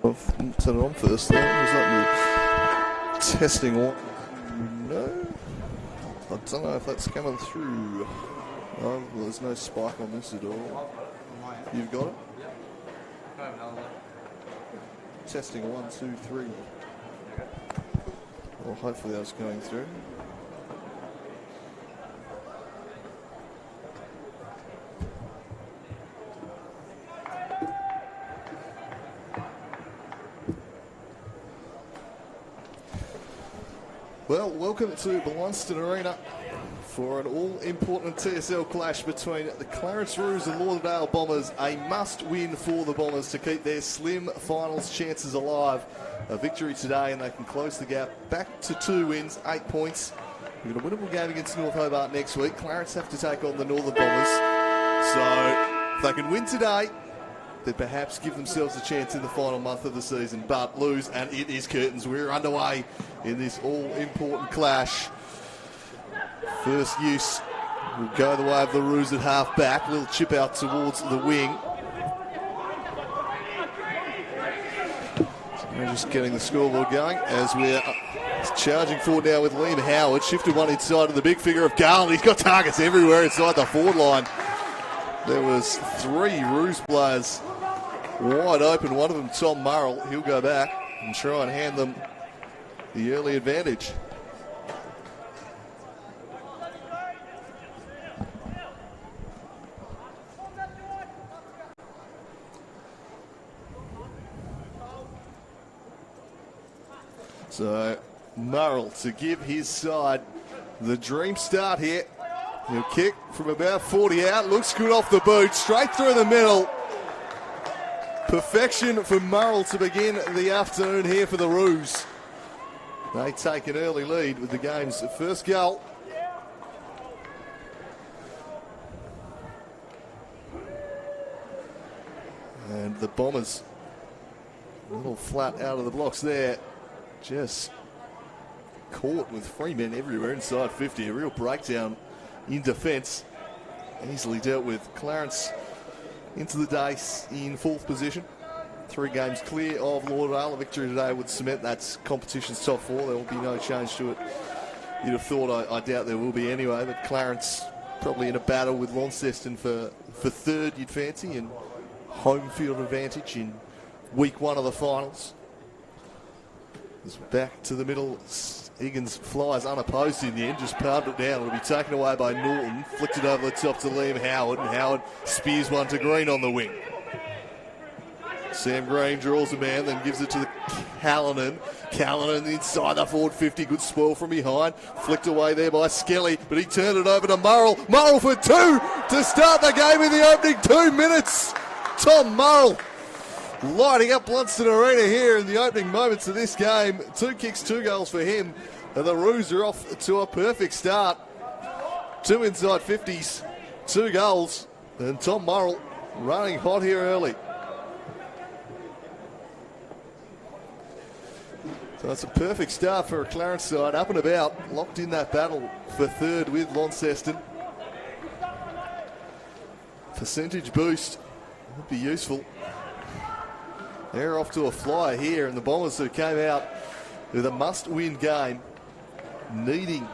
I've turned it on first though. Was that the testing one? No. I don't know if that's coming through. Oh, well, there's no spike on this at all. You've got it? Testing 1, 2, 3. Well, hopefully that's going through. Well, welcome to Blundstone Arena for an all-important TSL clash between the Clarence, Ruse and Lauderdale Bombers. A must-win for the Bombers to keep their slim finals chances alive. A victory today and they can close the gap back to 2 wins, 8 points. We've got a winnable game against North Hobart next week. Clarence have to take on the Northern Bombers. So if they can win today, then perhaps give themselves a chance in the final month of the season, but lose and it is curtains. We're underway in this all-important clash. First use will go the way of the Ruse at half-back. Little chip out towards the wing. So we're just getting the scoreboard going as we're charging forward now with Liam Howard. Shifted one inside to the big figure of Garland. He's got targets everywhere inside the forward line. There was 3 Ruse players wide open. One of them, Tom Murrell. He'll go back and try and hand them the early advantage. So Murrell to give his side the dream start here. He'll kick from about 40 out. Looks good off the boot. Straight through the middle. Perfection for Murrell to begin the afternoon here for the Ruse. They take an early lead with the game's first goal. And the Bombers a little flat out of the blocks there. Just caught with 3 men everywhere inside 50. A real breakdown in defence. Easily dealt with. Clarence into the days in 4th position. 3 games clear of Lauderdale. A victory today would cement that's competition's top 4. There will be no change to it. You'd have thought, I doubt there will be anyway, but Clarence probably in a battle with Launceston for 3rd, you'd fancy, and home field advantage in week 1 of the finals. It's back to the middle. Higgins flies unopposed in the end, just palmed it down. It'll be taken away by Norton, flicked it over the top to Liam Howard, and Howard spears one to Green on the wing. Sam Green draws a man, then gives it to the Callanan. Callanan inside the forward 50, good spoil from behind. Flicked away there by Skelly, but he turned it over to Murrell. Murrell for 2 to start the game in the opening 2 minutes. Tom Murrell lighting up Blundstone Arena here in the opening moments of this game. 2 kicks, 2 goals for him. And the Ruse are off to a perfect start. 2 inside 50s, 2 goals. And Tom Murrell running hot here early. So it's a perfect start for a Clarence side, up and about, locked in that battle for 3rd with Launceston. Percentage boost would be useful. They're off to a flyer here, and the Bombers who came out with a must-win game, needing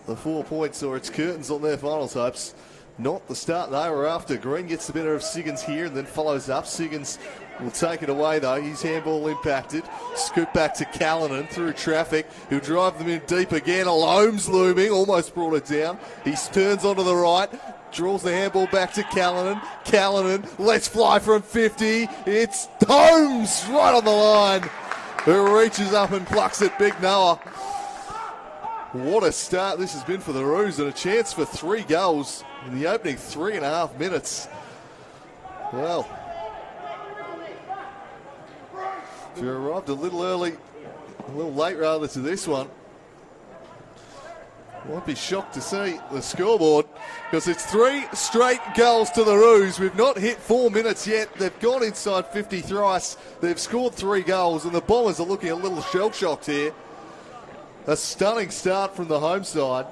the 4 points or it's curtains on their finals hopes. Not the start they were after. Green gets the better of Siggins here and then follows up. Siggins will take it away though. His handball impacted. Scoop back to Callanan through traffic. He'll drive them in deep again. Holmes looming. Almost brought it down. He turns onto the right. Draws the handball back to Callanan. Callanan lets fly from 50. It's Holmes right on the line. Who reaches up and plucks it. Big Noah. What a start this has been for the Ruse, and a chance for 3 goals in the opening 3.5 minutes. Well, if you arrived a little early, a little late rather to this one, won't be shocked to see the scoreboard, because it's 3 straight goals to the Ruse. We've not hit 4 minutes yet. They've gone inside 50 thrice. They've scored 3 goals, and the Bombers are looking a little shell-shocked here. A stunning start from the home side.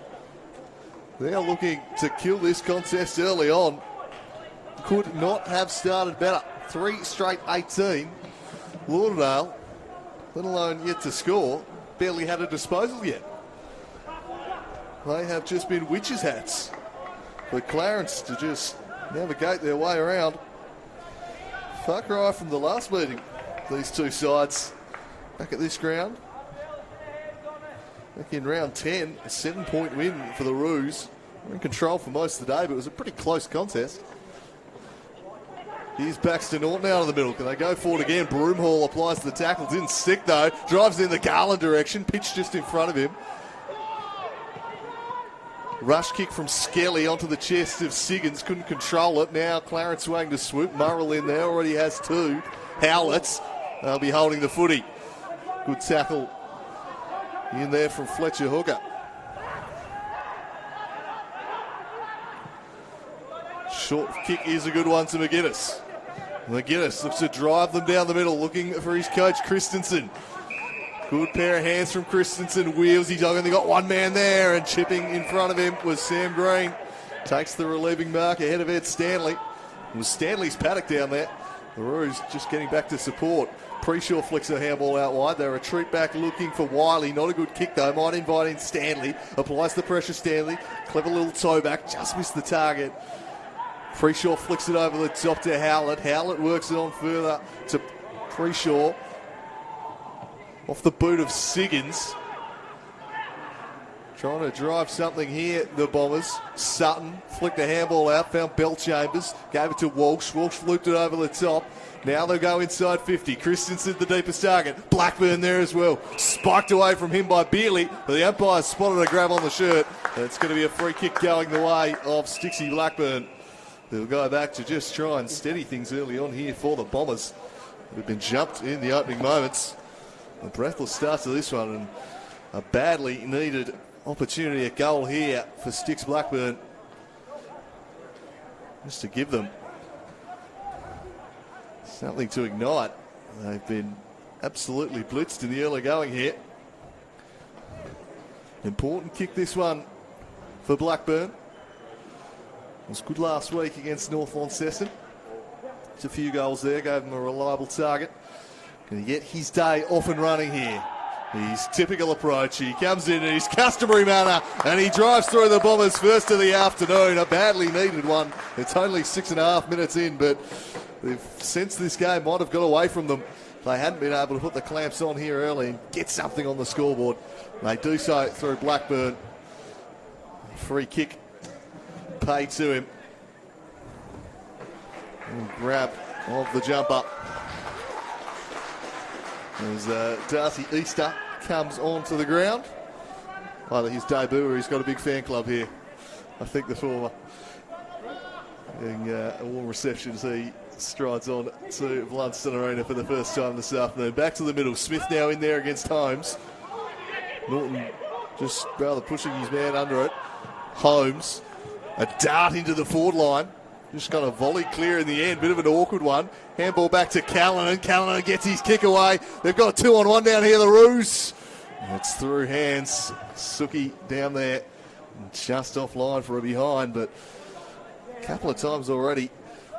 They're looking to kill this contest early on. Could not have started better 3 straight 18. Lauderdale, let alone yet to score, barely had a disposal yet. They have just been witches' hats for Clarence to just navigate their way around. Far cry from the last meeting, these two sides back at this ground. Back in round 10, a 7-point win for the Ruse. We're in control for most of the day, but it was a pretty close contest. Here's Baxter Norton out of the middle. Can they go forward again? Broomhall applies the tackle. Didn't stick though. Drives in the Garland direction. Pitch just in front of him. Rush kick from Skelly onto the chest of Siggins. Couldn't control it. Now Clarence waiting to swoop. Murrell in there. Already has 2. Howlett's. They'll be holding the footy. Good tackle in there from Fletcher Hooker. Short kick is a good one to McGuinness. McGuinness looks to drive them down the middle, looking for his coach, Christensen. Good pair of hands from Christensen. Wheels, he's only got one man there, and chipping in front of him was Sam Green. Takes the relieving mark ahead of Ed Stanley. It was Stanley's paddock down there. The Ruse just getting back to support. Preshaw flicks a handball out wide. They retreat back looking for Wiley. Not a good kick though. Might invite in Stanley. Applies the pressure, Stanley. Clever little toe back. Just missed the target. Preshaw flicks it over the top to Howlett. Howlett works it on further to Preshaw. Off the boot of Siggins. Trying to drive something here, the Bombers. Sutton flicked a handball out, found Bellchambers, gave it to Walsh. Walsh looped it over the top. Now they'll go inside 50. Christensen the deepest target. Blackburn there as well. Spiked away from him by Beerley, but the umpire spotted a grab on the shirt. And it's going to be a free kick going the way of Stixie Blackburn. They'll go back to just try and steady things early on here for the Bombers. They've been jumped in the opening moments. A breathless start to this one, and a badly needed opportunity at goal here for Stix Blackburn. Just to give them something to ignite. They've been absolutely blitzed in the early going here. Important kick this one for Blackburn. It was good last week against North Launceston. It's a few goals there, gave them a reliable target. Going to get his day off and running here. His typical approach. He comes in his customary manner and he drives through the Bombers first of the afternoon. A badly needed one. It's only 6.5 minutes in, but they've sensed this game might have got away from them. They hadn't been able to put the clamps on here early and get something on the scoreboard. They do so through Blackburn. Free kick paid to him. And grab of the jumper. As Darcy Easter comes onto the ground. Either his debut or he's got a big fan club here. I think the former. Getting a warm reception as he strides on to Blundstone Arena for the first time this afternoon. Back to the middle. Smith now in there against Holmes. Norton just rather pushing his man under it. Holmes. A dart into the forward line. Just got a volley clear in the end. Bit of an awkward one. Handball back to Callanan. Callanan gets his kick away. They've got a 2-on-1 down here, the Ruse. It's through hands. Suki down there. Just offline for a behind, but a couple of times already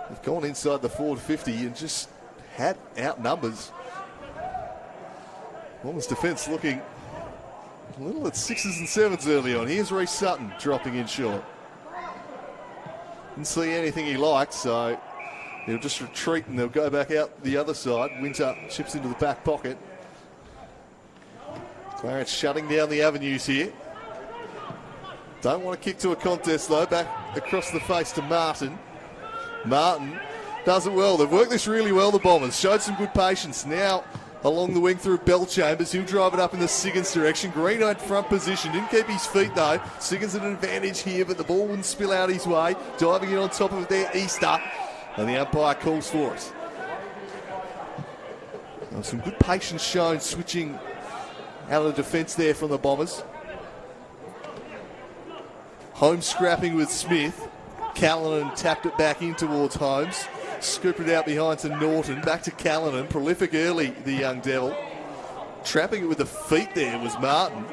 they've gone inside the forward 50 and just had outnumbers. Bombers defence looking a little at 6s and 7s early on. Here's Reece Sutton dropping in short. Didn't see anything he liked, so he'll just retreat and they'll go back out the other side. Winter chips into the back pocket. Clarence shutting down the avenues here. Don't want to kick to a contest though. Back across the face to Martin. Martin does it well. They've worked this really well, the Bombers. Showed some good patience. Now along the wing through Bellchambers. He'll drive it up in the Siggins direction. Greenwood front position. Didn't keep his feet though. Siggins at an advantage here, but the ball wouldn't spill out his way. Diving in on top of their Easter. And the umpire calls for it. Now, some good patience shown switching out of defence there from the Bombers. Holmes scrapping with Smith. Callanan tapped it back in towards Holmes. Scooped it out behind to Norton. Back to Callanan. Prolific early, the young devil. Trapping it with the feet there was Martin.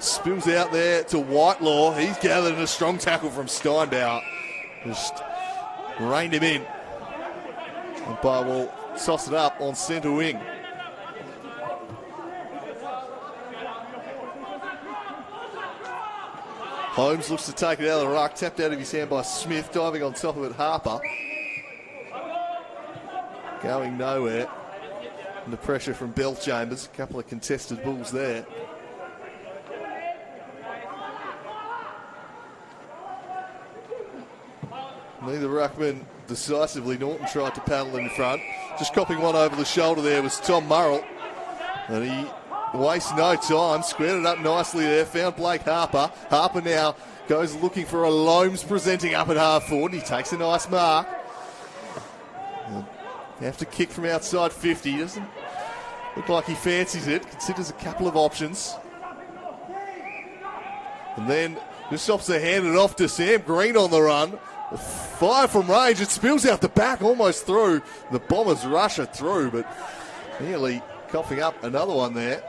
Spills out there to Whitelaw. He's gathered in a strong tackle from Steinbauer. Just reined him in. Umpire will toss it up on centre wing. Holmes looks to take it out of the ruck, tapped out of his hand by Smith, diving on top of it, Harper. Going nowhere. Under pressure from Belchambers, a couple of contested balls there. Neither ruckman decisively. Norton tried to paddle in front. Just copping one over the shoulder there was Tom Murrell. And he wastes no time, squared it up nicely there, found Blake Harper. Harper now goes looking for a Loams presenting up at half forward, and he takes a nice mark. They have to kick from outside 50. Doesn't look like he fancies it. Considers a couple of options. And then just opts to hand it off to Sam Green on the run. Fire from range. It spills out the back, almost through. The Bombers rush it through, but nearly coughing up another one there.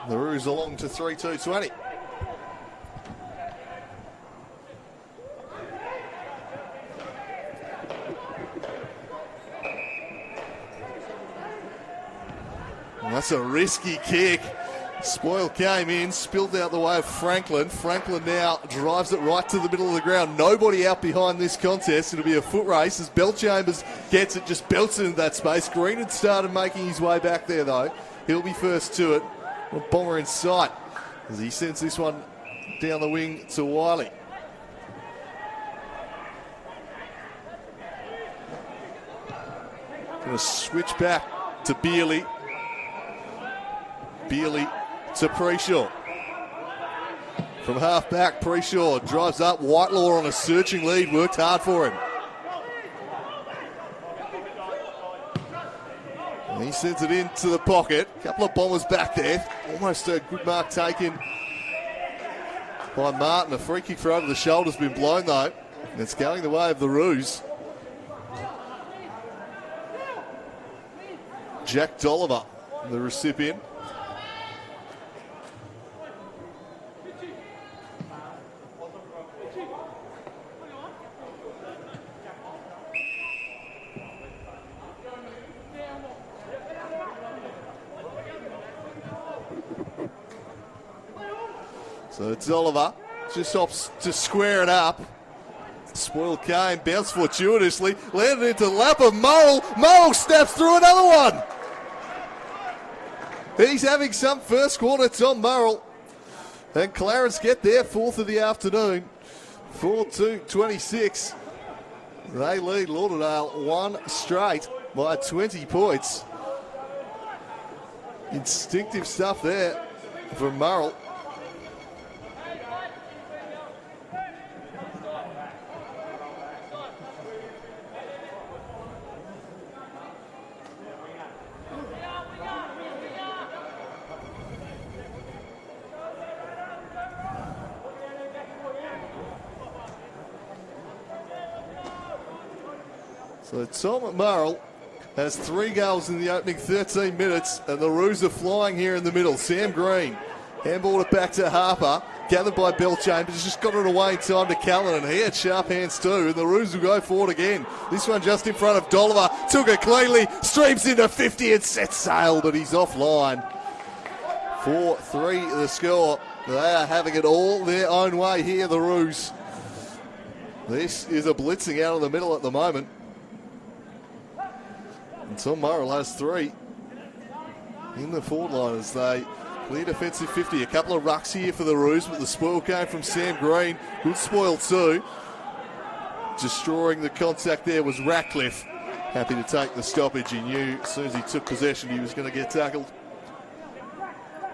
The Ruse along to 3-2-20. That's a risky kick. Spoil came in, spilled out the way of Franklin. Franklin now drives it right to the middle of the ground. Nobody out behind this contest. It'll be a foot race as Belchambers gets it, just belts it into that space. Green had started making his way back there though. He'll be first to it. A Bomber in sight as he sends this one down the wing to Wiley. Going to switch back to Beerley. Beerley to Preshaw. From half back, Preshaw drives up. Whitelaw on a searching lead, worked hard for him. And he sends it into the pocket. A couple of Bombers back there. Almost a good mark taken by Martin. A free kick for over the shoulder's been blown though. And it's going the way of the Ruse. Jack Dolliver, the recipient. So it's Oliver, just opts to square it up. Spoil came, bounced fortuitously, landed into the lap of Murrell. Murrell snaps through another one. He's having some first quarter, Tom Murrell. And Clarence get their fourth of the afternoon. 4-2-26. They lead Lauderdale one straight by 20 points. Instinctive stuff there from Murrell. So Tom Murrell has 3 goals in the opening 13 minutes, and the Ruse are flying here in the middle. Sam Green handballed it back to Harper, gathered by Belchambers, just got it away in time to Callan, and he had sharp hands too, and the Ruse will go forward again. This one just in front of Dolliver, took it cleanly, streams into 50 and sets sail, but he's offline. 4-3 the score. They are having it all their own way here, the Ruse. This is a blitzing out of the middle at the moment. And Tom Murrell has 3 in the forward line as they clear defensive 50. A couple of rucks here for the Ruse, but the spoil came from Sam Green. Good spoil too. Destroying the contact there was Ratcliffe. Happy to take the stoppage. He knew as soon as he took possession he was going to get tackled.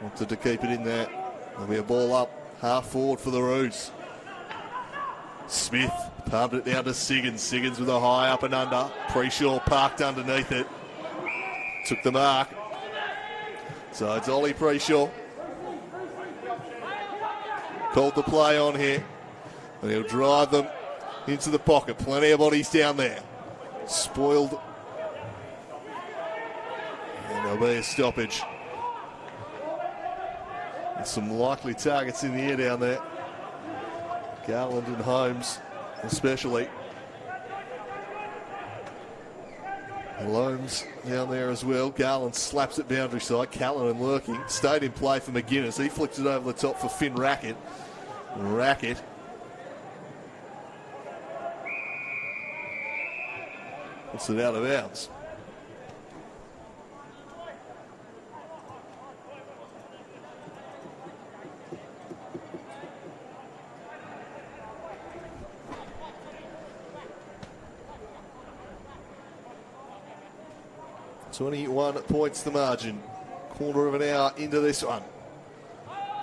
Wanted to keep it in there. There'll be a ball up, half forward for the Ruse. Smith pumped it down to Siggins. Siggins with a high up and under. Preshaw parked underneath it. Took the mark. So it's Ollie Preshaw. Called the play on here. And he'll drive them into the pocket. Plenty of bodies down there. Spoiled. And there'll be a stoppage. And some likely targets in the air down there. Garland and Holmes especially. Loams down there as well. Garland slaps it boundary side. Callanan lurking. Stayed in play for McGuinness. He flicked it over the top for Finn Rackett. Rackett. Puts it out of bounds. .21 points the margin. Quarter of an hour into this one.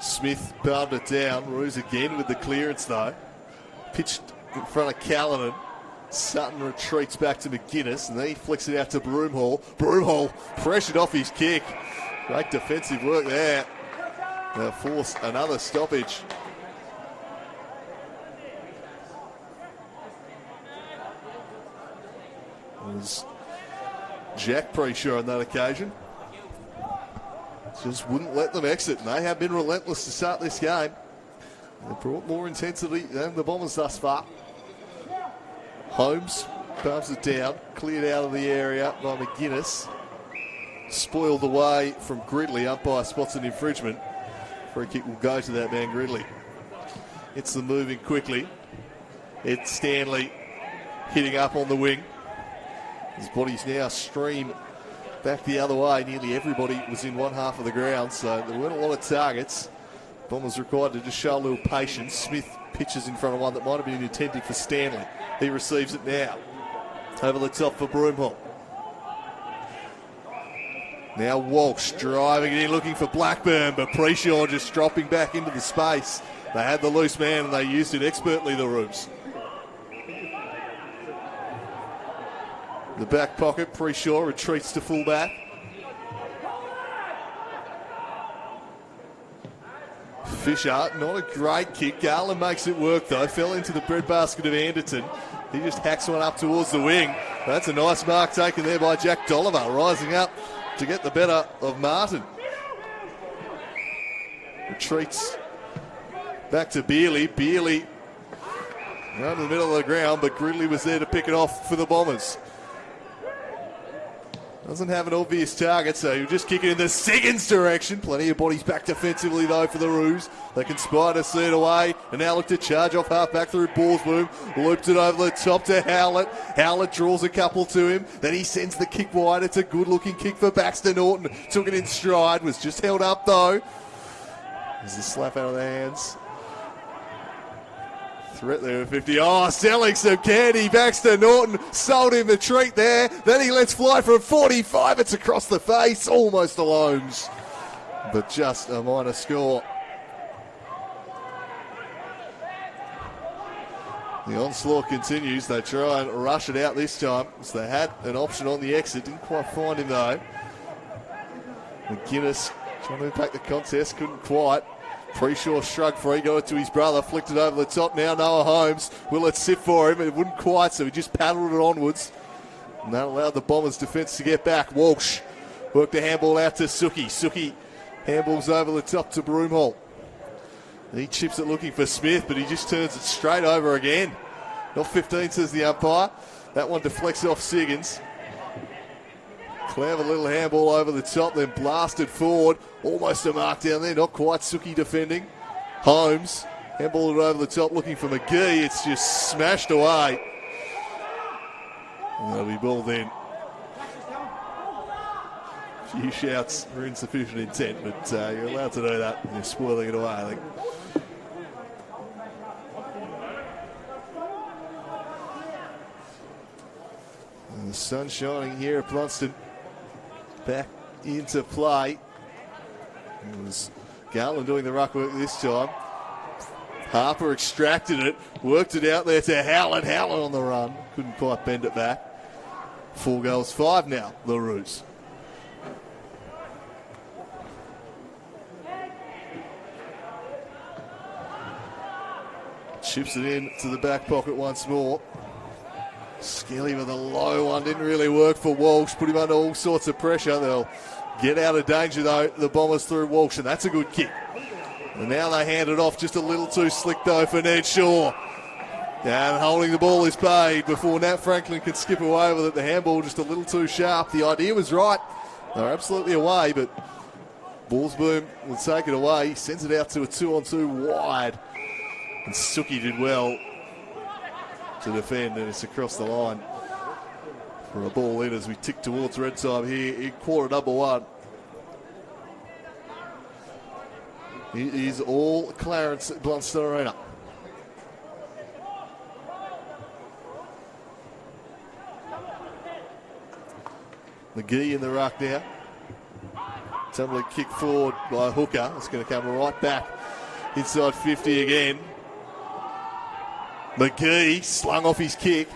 Smith palmed it down. Ruse again with the clearance though. Pitched in front of Callanan. Sutton retreats back to McGuinness and then he flicks it out to Broomhall. Broomhall pressured off his kick. Great defensive work there. They'll force another stoppage. It was Jack pretty sure on that occasion. Just wouldn't let them exit. And they have been relentless to start this game. They brought more intensity than the Bombers thus far. Holmes palms it down, cleared out of the area by McGuinness. Spoiled away from Gridley. Umpire spots an infringement. Free kick will go to that man Gridley. It's the moving quickly. It's Stanley hitting up on the wing. His body's now streamed back the other way. Nearly everybody was in one half of the ground, so there weren't a lot of targets. Bombers required to just show a little patience. Smith pitches in front of one that might have been intended for Stanley. He receives it now. Over the top for Broomhall. Now Walsh driving it in, looking for Blackburn, but Preshaw just dropping back into the space. They had the loose man and they used it expertly, the Ruse. The back pocket, Preshaw retreats to fullback. Fisher, not a great kick. Garland makes it work though. Fell into the breadbasket of Anderton. He just hacks one up towards the wing. That's a nice mark taken there by Jack Dolliver, rising up to get the better of Martin. Retreats back to Beerley. Beerley right in the middle of the ground, but Gridley was there to pick it off for the Bombers. Doesn't have an obvious target, so he'll just kick it in the Siggins direction. Plenty of bodies back defensively, though, for the Ruse. They conspire to see it away, and now look to charge off half back through Ballsboom. Looped it over the top to Howlett. Howlett draws a couple to him. Then he sends the kick wide. It's a good-looking kick for Baxter Norton. Took it in stride, was just held up, though. There's a slap out of the hands. Threat there at 50. Oh, selling some candy. Baxter Norton sold him the treat there. Then he lets fly from 45. It's across the face. Almost a Loams. But just a minor score. The onslaught continues. They try and rush it out this time. So they had an option on the exit. Didn't quite find him though. McGuinness trying to impact the contest. Couldn't quite. Preshaw shrugged free, got it to his brother, flicked it over the top. Now Noah Holmes, will it sit for him? It wouldn't quite, so he just paddled it onwards. And that allowed the Bombers' defence to get back. Walsh worked the handball out to Suki. Suki handballs over the top to Broomhall. He chips it looking for Smith, but he just turns it straight over again. Not 15, says the umpire. That one deflects off Siggins. Clever little handball over the top, then blasted forward. Almost a mark down there, not quite. Suki defending. Holmes, handballed it over the top, looking for McGee. It's just smashed away. And that'll be balled in. A few shouts for insufficient intent, but you're allowed to do that. You're spoiling it away, I think. And the sun shining here at Blundstone. Back into play. It was Garland doing the ruck work this time. Harper extracted it, worked it out there to Howlett. Howlett on the run. Couldn't quite bend it back. 4 goals, 5 now, the Ruse. Chips it in to the back pocket once more. Skelly with a low one, didn't really work for Walsh, put him under all sorts of pressure. They'll get out of danger though, the Bombers through Walsh, and that's a good kick. And now they hand it off just a little too slick though for Ned Shaw. And holding the ball is paid before Nat Franklin can skip away with it. The handball just a little too sharp. The idea was right. They're absolutely away, but Ballsboom will take it away. He sends it out to a 2-on-2 wide. And Suki did well to defend, and it's across the line for a ball in as we tick towards red time here in quarter number one. It is all Clarence at Blundstone Arena. McGee in the ruck now. Tumbling kick forward by Hooker. It's going to come right back inside 50 again. McGee slung off his kick.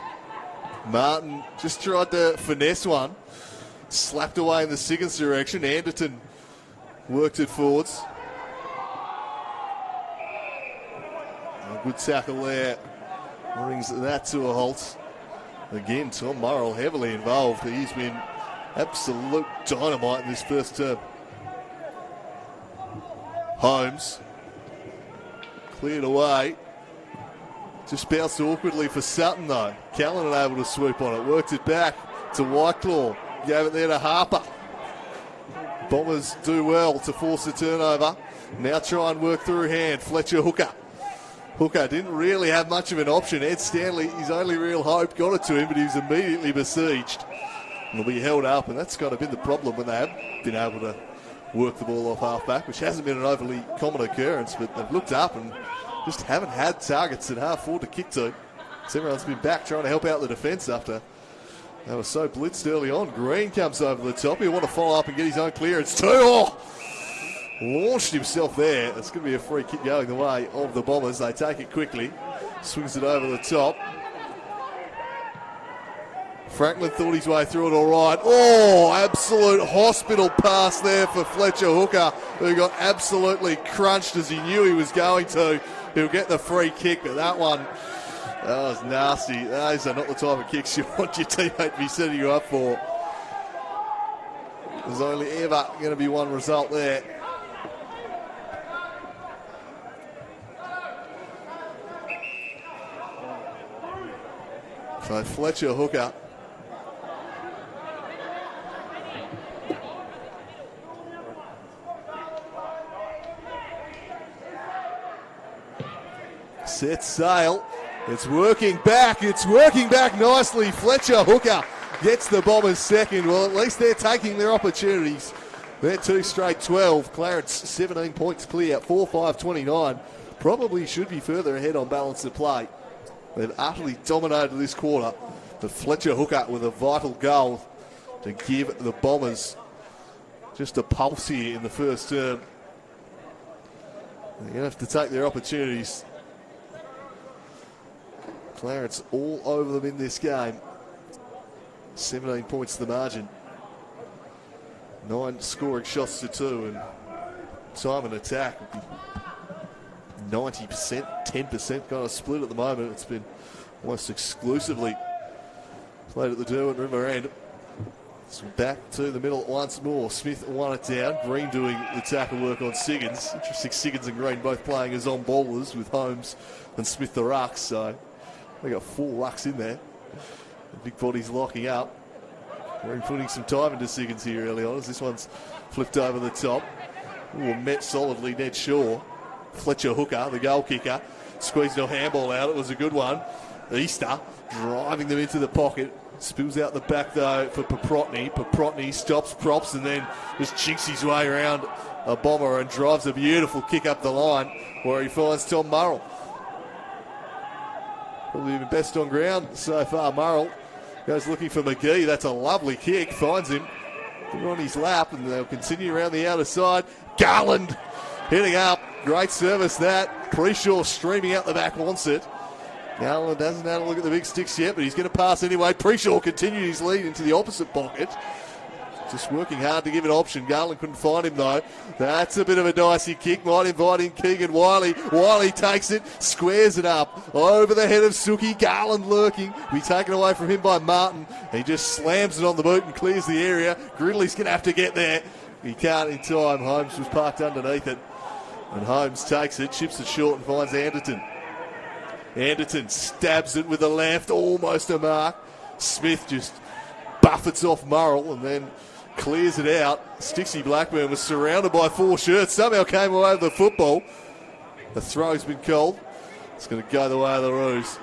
Martin just tried to finesse one. Slapped away in the Siggins direction. Anderton worked it forwards. A good tackle there. Brings that to a halt. Again, Tom Murrell heavily involved. He's been absolute dynamite in this first term. Holmes cleared away. Just bounced awkwardly for Sutton though. Callan able to swoop on it. Worked it back to Whiteclaw. Gave it there to Harper. Bombers do well to force a turnover. Now try and work through hand. Fletcher Hooker. Hooker didn't really have much of an option. Ed Stanley, his only real hope, got it to him, but he was immediately besieged. And will be held up, and that's kind of been the problem when they have been able to work the ball off half-back, which hasn't been an overly common occurrence, but they've looked up and just haven't had targets at half-forward to kick to. So everyone's been back trying to help out the defence after they were so blitzed early on. Green comes over the top. He'll want to follow up and get his own clearance too. Oh! Launched himself there. It's going to be a free kick going the way of the Bombers. They take it quickly. Swings it over the top. Franklin thought his way through it all right. Oh, absolute hospital pass there for Fletcher Hooker, who got absolutely crunched as he knew he was going to. He'll get the free kick, but that one, that was nasty. Those are not the type of kicks you want your teammate to be setting you up for. There's only ever going to be one result there. So Fletcher Hooker set sail. It's working back. It's working back nicely. Fletcher Hooker gets the Bombers second. Well, at least they're taking their opportunities. They're 2 straight 12. Clarence 17 points clear, 4-5-29. Probably should be further ahead on balance of play. They've utterly dominated this quarter. But Fletcher Hooker with a vital goal to give the Bombers just a pulse here in the first term. They're going to have to take their opportunities. Clarence all over them in this game. 17 points to the margin. 9 scoring shots to 2, and time and attack would be 90%, 10% kind of split at the moment. It's been almost exclusively played at the Derwent River end. So back to the middle once more. Smith won it down. Green doing the tackle work on Siggins. Interesting, Siggins and Green both playing as on ballers with Holmes and Smith the rucks. So they got 4 rucks in there. The big body's locking up. Green putting some time into Siggins here early on as this one's flipped over the top. Ooh, met solidly Ned Shaw. Fletcher Hooker, the goal kicker, squeezed a handball out. It was a good one. Easter driving them into the pocket. Spills out the back though for Paprotny. Paprotny stops props and then just chinks his way around a Bomber and drives a beautiful kick up the line where he finds Tom Murrell. Probably the best on ground so far. Murrell goes looking for McGee. That's a lovely kick. Finds him. Put it on his lap and they'll continue around the outer side. Garland hitting up. Great service that. Preshaw streaming out the back wants it. Garland hasn't had a look at the big sticks yet, but he's going to pass anyway. Preshaw continued his lead into the opposite pocket. Just working hard to give an option. Garland couldn't find him though. That's a bit of a dicey kick. Might invite in Keegan Wiley. Wiley takes it, squares it up over the head of Suki. Garland lurking. Be taken away from him by Martin. He just slams it on the boot and clears the area. Gridley's going to have to get there. He can't in time. Holmes was parked underneath it. And Holmes takes it, chips it short and finds Anderton. Anderton stabs it with the left, almost a mark. Smith just buffets off Murrell and then clears it out. Stixie Blackburn was surrounded by 4 shirts, somehow came away with the football. The throw's been called. It's going to go the way of the Ruse.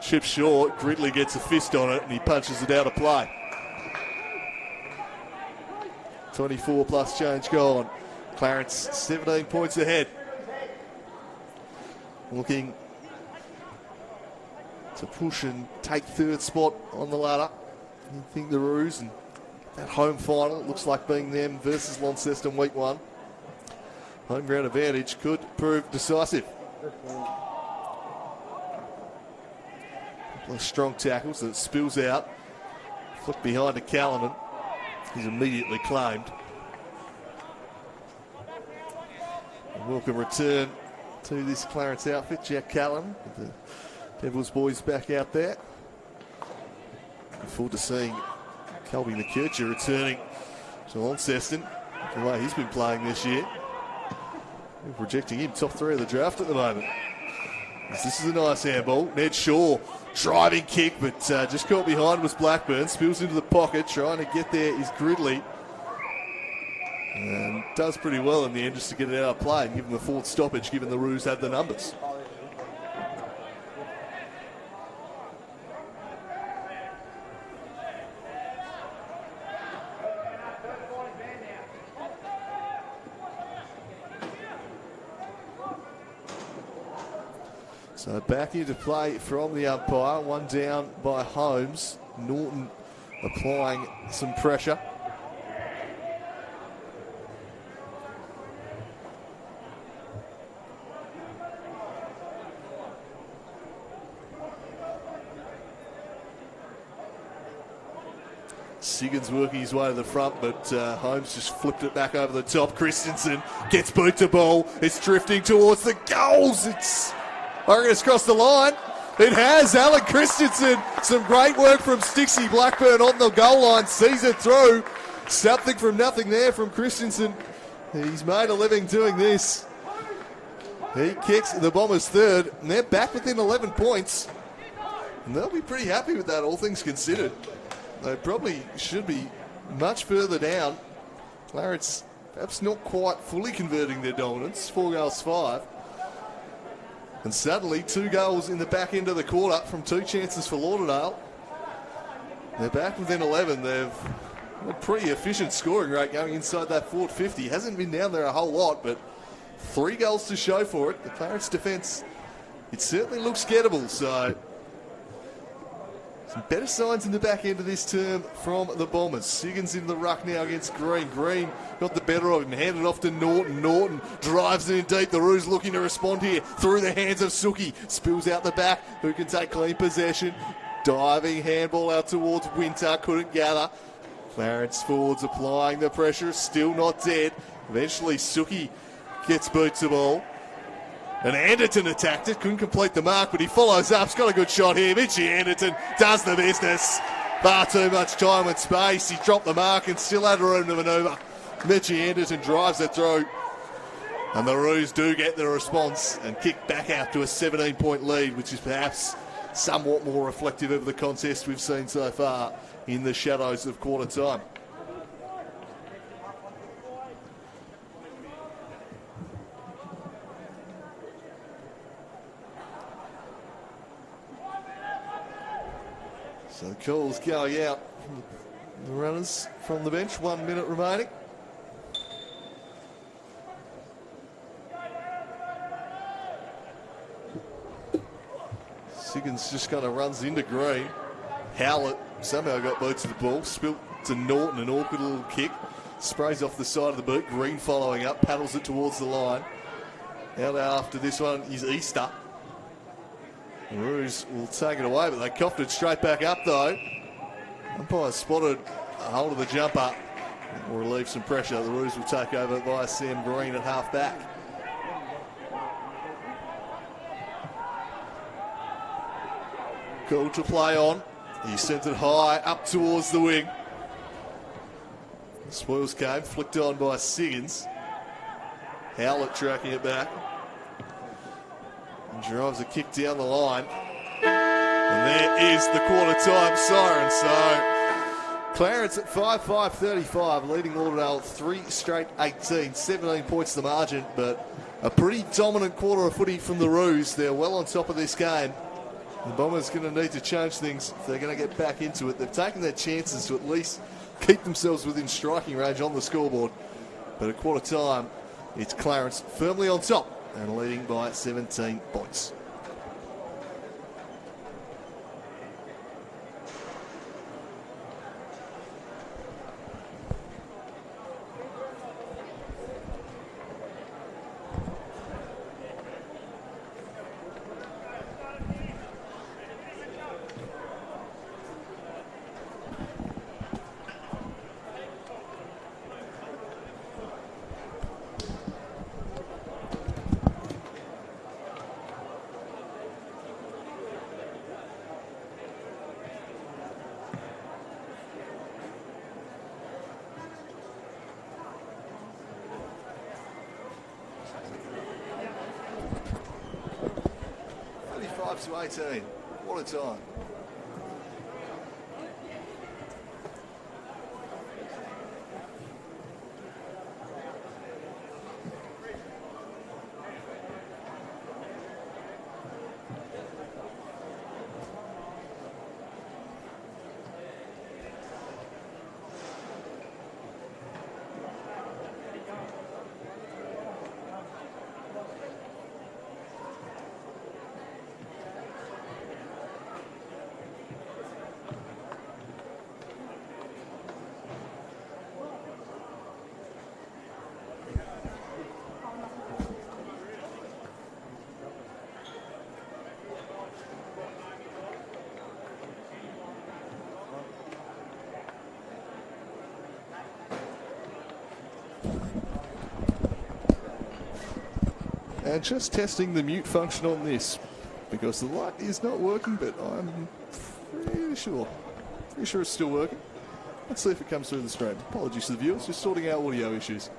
Chip short, Gridley gets a fist on it and he punches it out of play. 24 plus change gone. Clarence 17 points ahead. Looking to push and take 3rd spot on the ladder. You think the Ruse and that home final, it looks like being them versus Launceston week 1. Home ground advantage could prove decisive. Strong tackles that spills out. Flick behind to Callanan. He's immediately claimed. A welcome return to this Clarence outfit. Jack Callanan with the Devils boys back out there. Looking forward to seeing Colby McKercher returning to Launceston. The way he's been playing this year. We're projecting him top 3 of the draft at the moment. This is a nice handball. Ned Shaw driving kick, but just caught behind was Blackburn. Spills into the pocket. Trying to get there is Gridley. And does pretty well in the end just to get it out of play and give them a forward stoppage, given the Ruse had the numbers. So back into play from the umpire. 1 down by Holmes. Norton applying some pressure. Siggins working his way to the front, but Holmes just flipped it back over the top. Christensen gets boot to ball. It's drifting towards the goals. It's across the line. It has. Alan Christensen. Some great work from Stixie Blackburn on the goal line. Sees it through. Something from nothing there from Christensen. He's made a living doing this. He kicks the Bombers 3rd, and they're back within 11 points. And they'll be pretty happy with that, all things considered. They probably should be much further down. Clarence perhaps not quite fully converting their dominance. 4 goals, 5. And suddenly 2 goals in the back end of the quarter from 2 chances for Lauderdale. They're back within 11. They've a pretty efficient scoring rate going inside that forward 50. Hasn't been down there a whole lot, but 3 goals to show for it. The Clarence defence, it certainly looks gettable. So some better signs in the back end of this term from the Bombers. Siggins in the ruck now against Green. Green got the better of him, handed off to Norton. Norton drives it in deep. The Ruse looking to respond here through the hands of Suki. Spills out the back. Who can take clean possession? Diving handball out towards Winter. Couldn't gather. Clarence forwards applying the pressure. Still not dead. Eventually Suki gets boot to ball. And Anderton attacked it, couldn't complete the mark, but he follows up. He's got a good shot here. Mitchie Anderton does the business. Far too much time and space. He dropped the mark and still had room to manoeuvre. Mitchie Anderton drives it through. And the Ruse do get the response and kick back out to a 17-point lead, which is perhaps somewhat more reflective of the contest we've seen so far in the shadows of quarter time. So the calls going out from the runners from the bench. 1 minute remaining. Siggins just kind of runs into Green. Howlett somehow got boot to the ball. Spilt to Norton, an awkward little kick. Sprays off the side of the boot. Green following up, paddles it towards the line. Out after this one is Easter. Ruse will take it away, but they coughed it straight back up though. Umpire spotted a hold of the jumper. Will relieve some pressure. The Ruse will take over via Sam Green at half back. Call to play on. He sent it high up towards the wing. Spoils came, flicked on by Siggins. Howlett tracking it back. Drives a kick down the line. And there is the quarter-time siren. So Clarence at 5-5-35, leading Lauderdale 3 straight 18. 17 points the margin, but a pretty dominant quarter of footy from the Ruse. They're well on top of this game. The Bombers going to need to change things if they're going to get back into it. They've taken their chances to at least keep themselves within striking range on the scoreboard. But at quarter time, it's Clarence firmly on top and leading by 17 points. To 18. What a time. And just testing the mute function on this, because the light is not working, but I'm pretty sure it's still working. Let's see if it comes through the stream. Apologies to the viewers, just sorting out audio issues.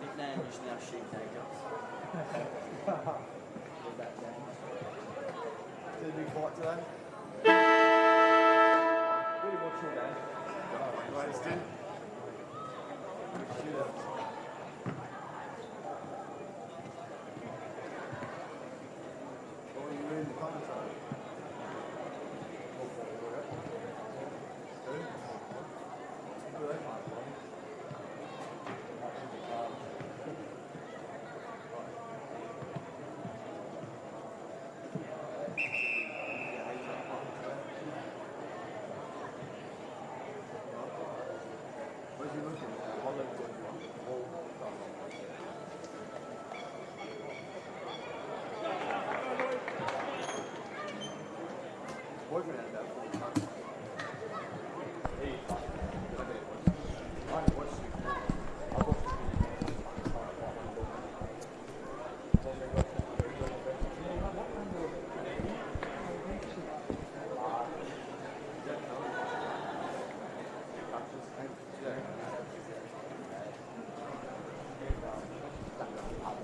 Nickname is now Sheep Tankers. Did a big fight today? Really watched your game. Greatest in. What were you reading the commentary? Who?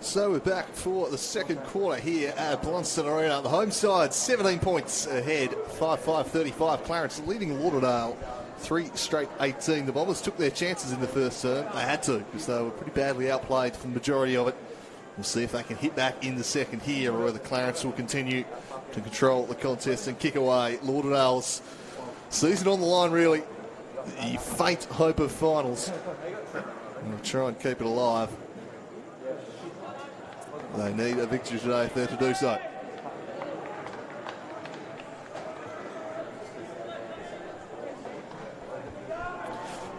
So we're back for the second quarter here at Blundstone Arena. The home side 17 points ahead, 5-5-35. Clarence leading Lauderdale 3 straight 18. The Bombers took their chances in the first term. They had to because they were pretty badly outplayed for the majority of it. We'll see if they can hit back in the second here or whether Clarence will continue to control the contest and kick away. Lauderdale's season on the line, really. The faint hope of finals. We'll try and keep it alive. They need a victory today if they're to do so.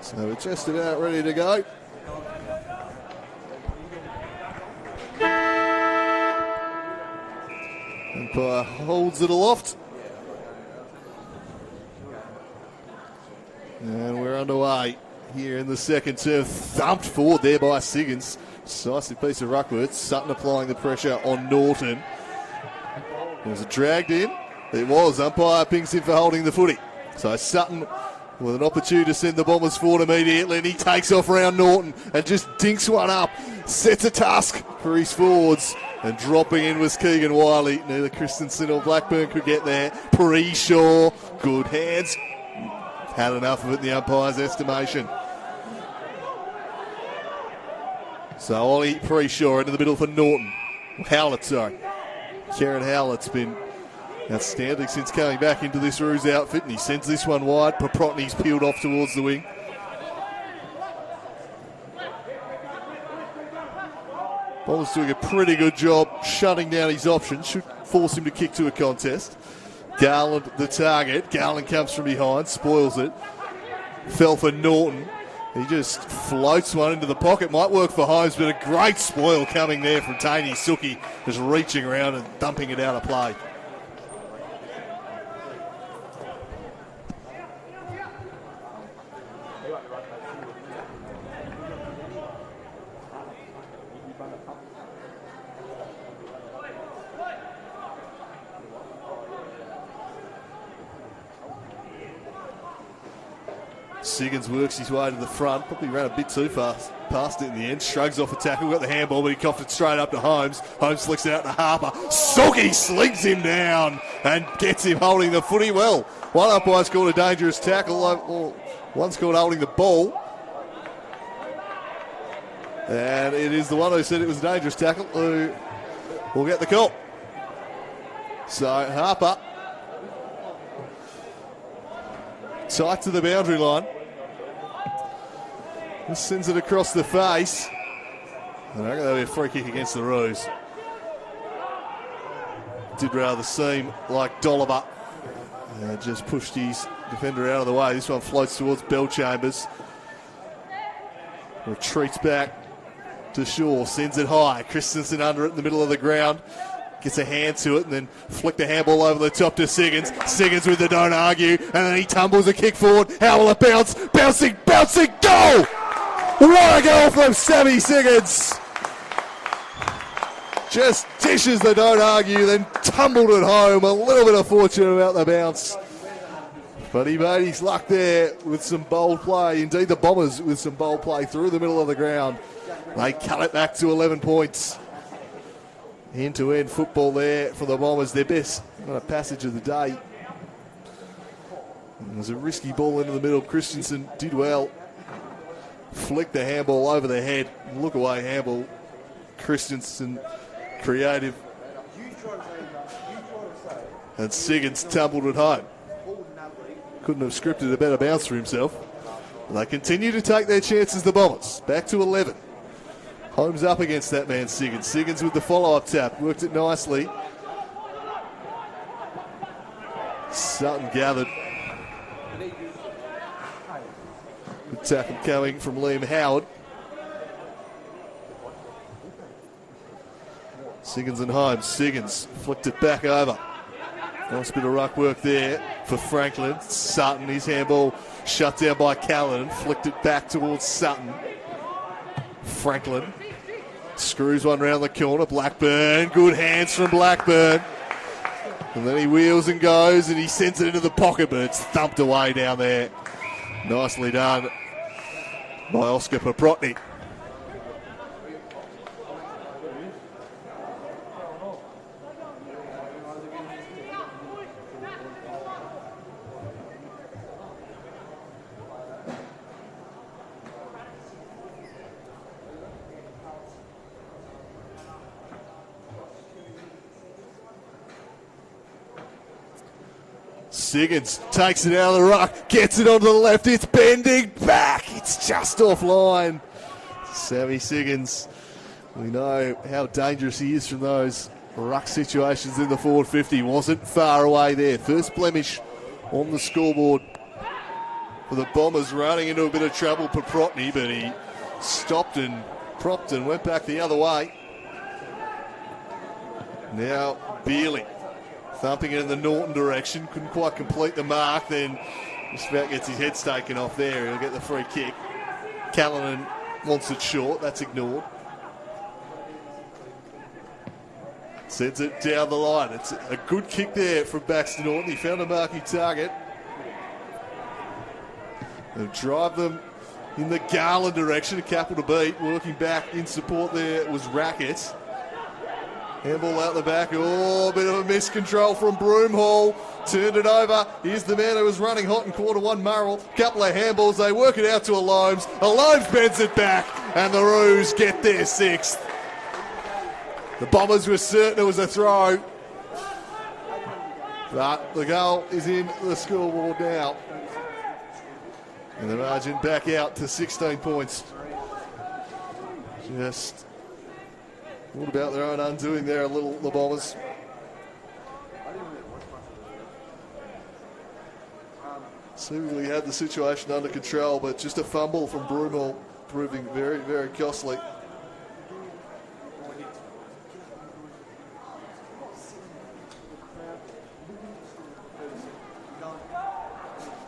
So we're just about ready to go. Umpire holds it aloft. And we're underway here in the second term. Thumped forward there by Siggins. Decisive piece of ruckwork. Sutton applying the pressure on Norton. Was it dragged in? It was. Umpire pings him for holding the footy. So Sutton with an opportunity to send the Bombers forward immediately, and he takes off around Norton and just dinks one up. Sets a task for his forwards. And dropping in was Keegan Wiley. Neither Christensen or Blackburn could get there. Pre-Shaw. Good hands. Had enough of it in the umpire's estimation. So Ollie Pre-Shaw into the middle for Norton. Howlett, sorry. Kieran Howlett's been outstanding since coming back into this Ruse outfit, and he sends this one wide. Paprotny's peeled off towards the wing. Bombers doing a pretty good job shutting down his options. Should force him to kick to a contest. Garland the target. Garland comes from behind, spoils it. Fell for Norton. He just floats one into the pocket. Might work for Holmes, but a great spoil coming there from Taney Suki, just reaching around and dumping it out of play. Siggins works his way to the front, probably ran a bit too fast past it in the end. Shrugs off a tackle, got the handball, but he coughed it straight up to Holmes. Holmes flicks it out to Harper. Suki slings him down and gets him holding the footy well. One umpire's called a dangerous tackle, one's called holding the ball. And it is the one who said it was a dangerous tackle who will get the call. So Harper tight to the boundary line. This sends it across the face. And I reckon that'll be a free kick against the Ruse. Did rather seem like Dolliver. Just pushed his defender out of the way. This one floats towards Bellchambers. Retreats back to Shaw. Sends it high. Christensen under it in the middle of the ground. Gets a hand to it and then flick the handball over the top to Siggins. Siggins with the don't argue. And then he tumbles a kick forward. How will it bounce? Bouncing, goal! What a goal from Sammy Siggins! Just dishes the don't argue, then tumbled it home. A little bit of fortune about the bounce But he made his luck there with some bold play. Indeed, the Bombers with some bold play through the middle of the ground. They cut it back to 11 points. End-to-end football there for the Bombers. Their best passage of the day. It was a risky ball into the middle. Christensen did well. Flicked the handball over the head. Look away handball. Christensen creative. And Siggins tumbled it home. Couldn't have scripted a better bounce for himself. And they continue to take their chances, the Bombers. Back to 11. Holmes up against that man, Siggins. Siggins with the follow-up tap. Worked it nicely. Sutton gathered. Good tackle coming from Liam Howard. Siggins and Holmes. Siggins flicked it back over. Nice bit of ruck work there for Franklin. Sutton, his handball shut down by Callanan. Flicked it back towards Sutton. Franklin screws one round the corner. Blackburn, good hands from Blackburn. And then he wheels and goes and he sends it into the pocket, but it's thumped away down there. Nicely done by Oscar Paprotny. Siggins takes it out of the ruck, gets it onto the left, it's bending back, it's just offline. Sammy Siggins, we know how dangerous he is from those ruck situations in the forward 50. Wasn't far away there. First blemish on the scoreboard for the Bombers, running into a bit of trouble, Paprotny, but he stopped and propped and went back the other way. Now Bealey. Thumping it in the Norton direction, couldn't quite complete the mark, then just about gets his head taken off there. He'll get the free kick. Callanan wants it short, that's ignored. Sends it down the line. It's a good kick there from Baxter Norton. He found a marquee target. They'll drive them in the Garland direction, a capital to beat. Working back in support there was Rackett. Handball out the back. Oh, a bit of a miscontrol from Broomhall. Turned it over. Here's the man who was running hot in quarter one, Murrell. Couple of handballs. They work it out to Alomes. Alomes bends it back. And the Ruse get their sixth. The Bombers were certain it was a throw. But the goal is in the scoreboard now. And the margin back out to 16 points. Just... what about their own undoing there, the Bombers? Seemingly had the situation under control, but just a fumble from Broomhall proving very, very costly.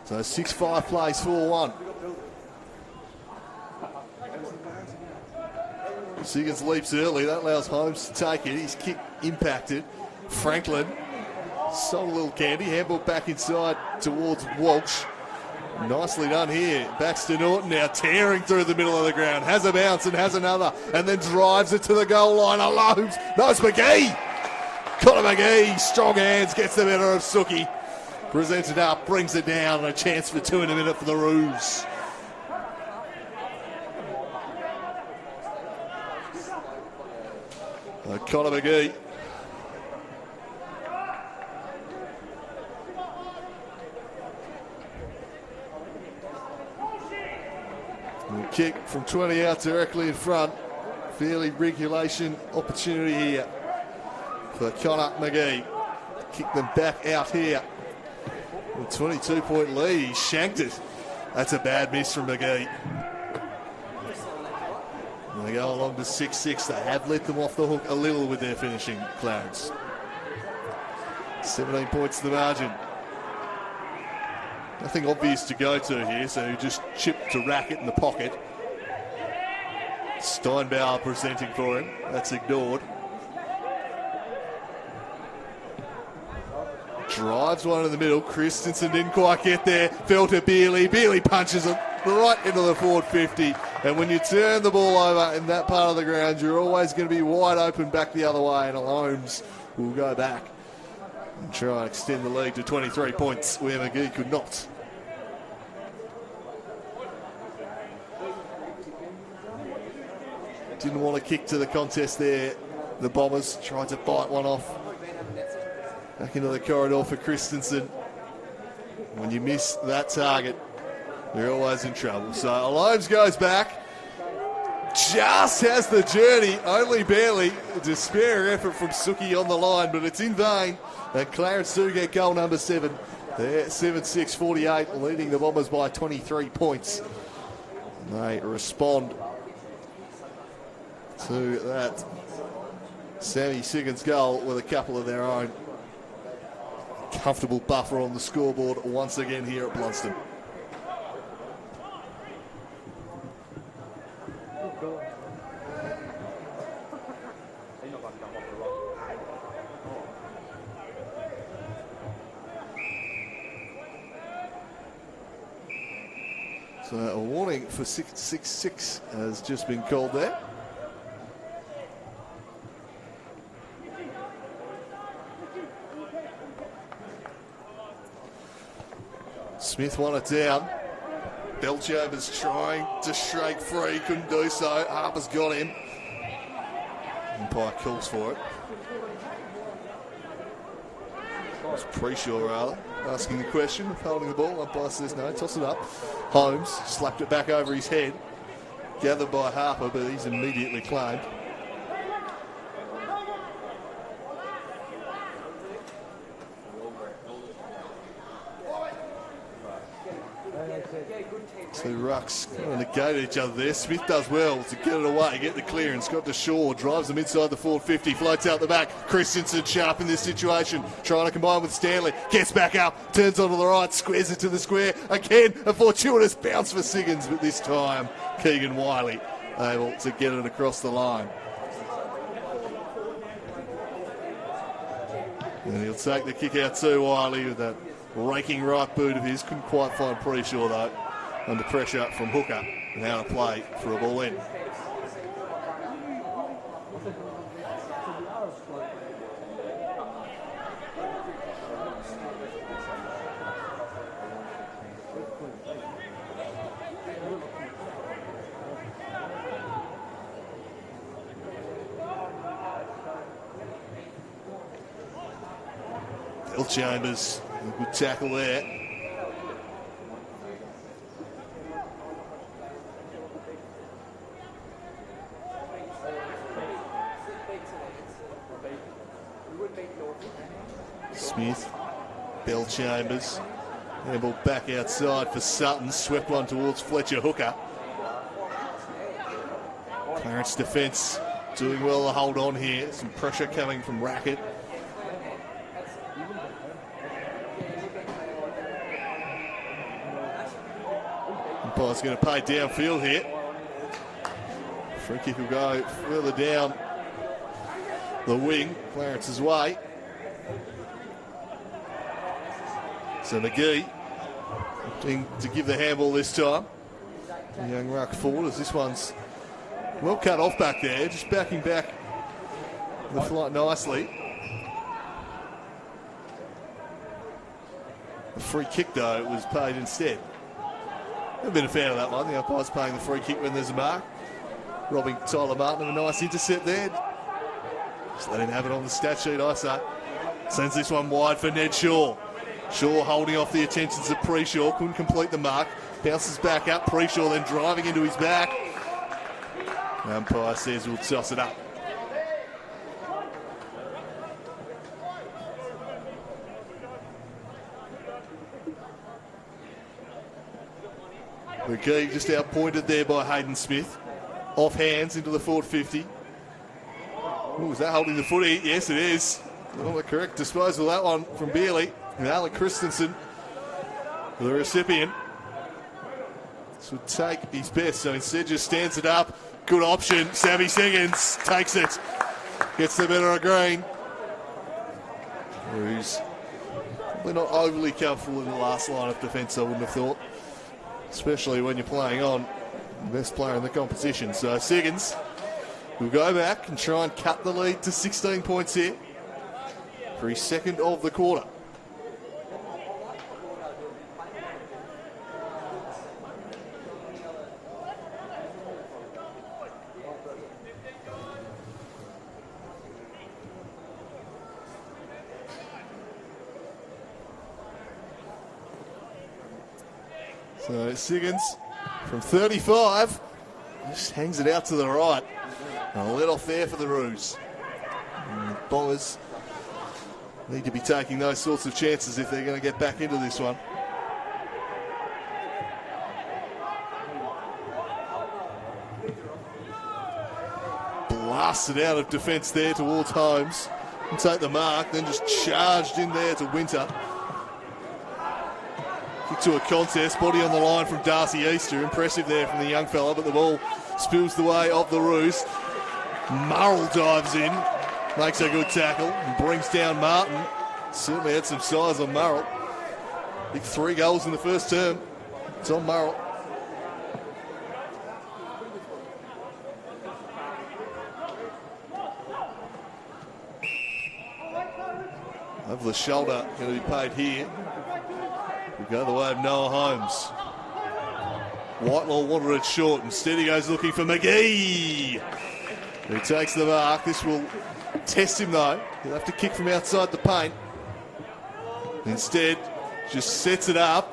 So 6-5 plays 4-1. Siggins leaps early, that allows Holmes to take it. His kick impacted. Franklin sold a little candy, handball back inside towards Walsh. Nicely done here. Baxter Norton now tearing through the middle of the ground. Has a bounce and has another, and then drives it to the goal line. Alomes. No, it's McGee. Connor McGee, strong hands, gets the better of Suki. Presents it up, brings it down, and a chance for 2 in a minute for the Ruse. Connor McGee. Kick from 20 out directly in front. Fairly regulation opportunity here for Connor McGee. Kick them back out here. With a 22-point lead, he shanked it. That's a bad miss from McGee. And they go along to 6-6. They have let them off the hook a little with their finishing, Clarence. 17 points to the margin. Nothing obvious to go to here, so just chip to Rackett in the pocket. Steinbauer presenting for him. That's ignored. Drives one in the middle. Christensen didn't quite get there. Fell to Bealey. Bealey punches him right into the forward 50. And when you turn the ball over in that part of the ground, you're always going to be wide open back the other way. And Holmes will go back and try and extend the lead to 23 points where McGee could not. Didn't want to kick to the contest there. The Bombers tried to bite one off. Back into the corridor for Christensen. When you miss that target, you're always in trouble. So Holmes goes back. Just has the journey, only barely. A despair effort from Suki on the line, but it's in vain. And Clarence do get goal number 7. They're 7-6-48, leading the Bombers by 23 points. And they respond to that Sammy Siggins goal with a couple of their own. Comfortable buffer on the scoreboard once again here at Blundstone. So a warning for 6-6-6 has just been called there. Smith won it down. Belchover's trying to shake free, couldn't do so. Harper's got him. Umpire calls for it. It's Preshaw rather, asking the question of holding the ball. Umpire says no, toss it up. Holmes slapped it back over his head. Gathered by Harper, but he's immediately claimed. Two rucks kind of negate each other there. Smith does well to get it away, get the clearance. Got to Shaw, drives them inside the forward 50, floats out the back. Christensen sharp in this situation, trying to combine with Stanley. Gets back up, turns onto the right, squares it to the square. Again, a fortuitous bounce for Siggins, but this time Keegan Wiley able to get it across the line. And he'll take the kick out too, Wiley, with that raking right boot of his. Couldn't quite find Preshaw though. Under pressure from Hooker. Now to play for a ball in. Bill Chambers, a good tackle there. Smith, Bell Chambers, handball back outside for Sutton, swept one towards Fletcher Hooker. Clarence defence doing well to hold on here, some pressure coming from Racket. Umpire's going to pay downfield here. Free kick will go further down the wing, Clarence's way. So McGee looking to give the handball this time. The young ruck forward as this one's well cut off back there, just backing back the flight nicely. The free kick though was paid instead. I've been a fan of that one. The umpire's paying the free kick when there's a mark. Robbing Tyler Martin of a nice intercept there. Just let him have it on the stat sheet, I say. Sends this one wide for Ned Shaw. Shaw holding off the attentions of Preshaw, couldn't complete the mark. Bounces back up, Preshaw then driving into his back. The umpire says we'll toss it up. McGee just outpointed there by Hayden Smith. Off hands into the forward 50. Ooh, is that holding the footy? Yes, it is. Well, the correct disposal of that one from Bealey. And Alec Christensen, the recipient. This would take his best, so instead just stands it up. Good option. Sammy Siggins takes it. Gets the better of Green. Ruse They're not overly comfortable in the last line of defence, I wouldn't have thought. Especially when you're playing on the best player in the competition. So Siggins will go back and try and cut the lead to 16 points here for his second of the quarter. So Siggins from 35 just hangs it out to the right. And a let off there for the Ruse. And the Bombers need to be taking those sorts of chances if they're going to get back into this one. Blasted out of defence there towards Holmes. And take the mark, then just charged in there to Winter. Kick to a contest, body on the line from Darcy Easter. Impressive there from the young fella, but the ball spills the way of the Ruse. Murrell dives in, makes a good tackle, and brings down Martin. Certainly had some size on Murrell. I think 3 goals in the first term. It's on Murrell. Over the shoulder, going to be paid here. We go the way of Noah Holmes. Whitelaw wanted it short. Instead he goes looking for McGee. He takes the mark. This will test him though. He'll have to kick from outside the paint. Instead, just sets it up.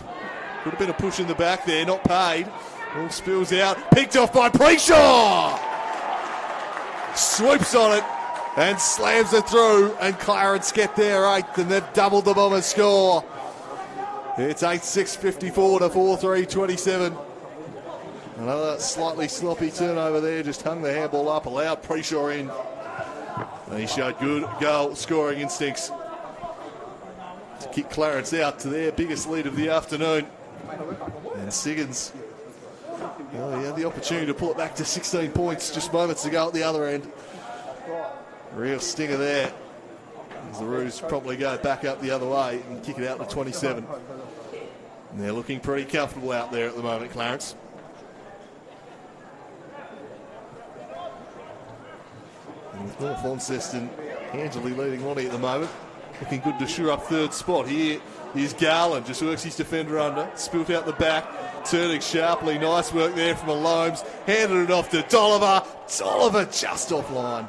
Could have been a push in the back there, not paid. All spills out. Picked off by Preshaw. Swoops on it and slams it through. And Clarence get their 8th, and they've doubled the Bombers' score. It's 8-6, 54 to 4-3, 27. Another slightly sloppy turnover there, just hung the handball up, allowed Preshaw in. And he showed good goal scoring instincts to kick Clarence out to their biggest lead of the afternoon. And Siggins, well, he had the opportunity to pull it back to 16 points just moments ago at the other end. Real stinger there. As the Ruse probably go back up the other way and kick it out to 27. And they're looking pretty comfortable out there at the moment, Clarence. And with North Launceston handily leading Lonnie at the moment, looking good to sure up third spot. Here is Garland, just works his defender under, spilt out the back, turning sharply. Nice work there from Alomes, handed it off to Dolliver. Dolliver just offline.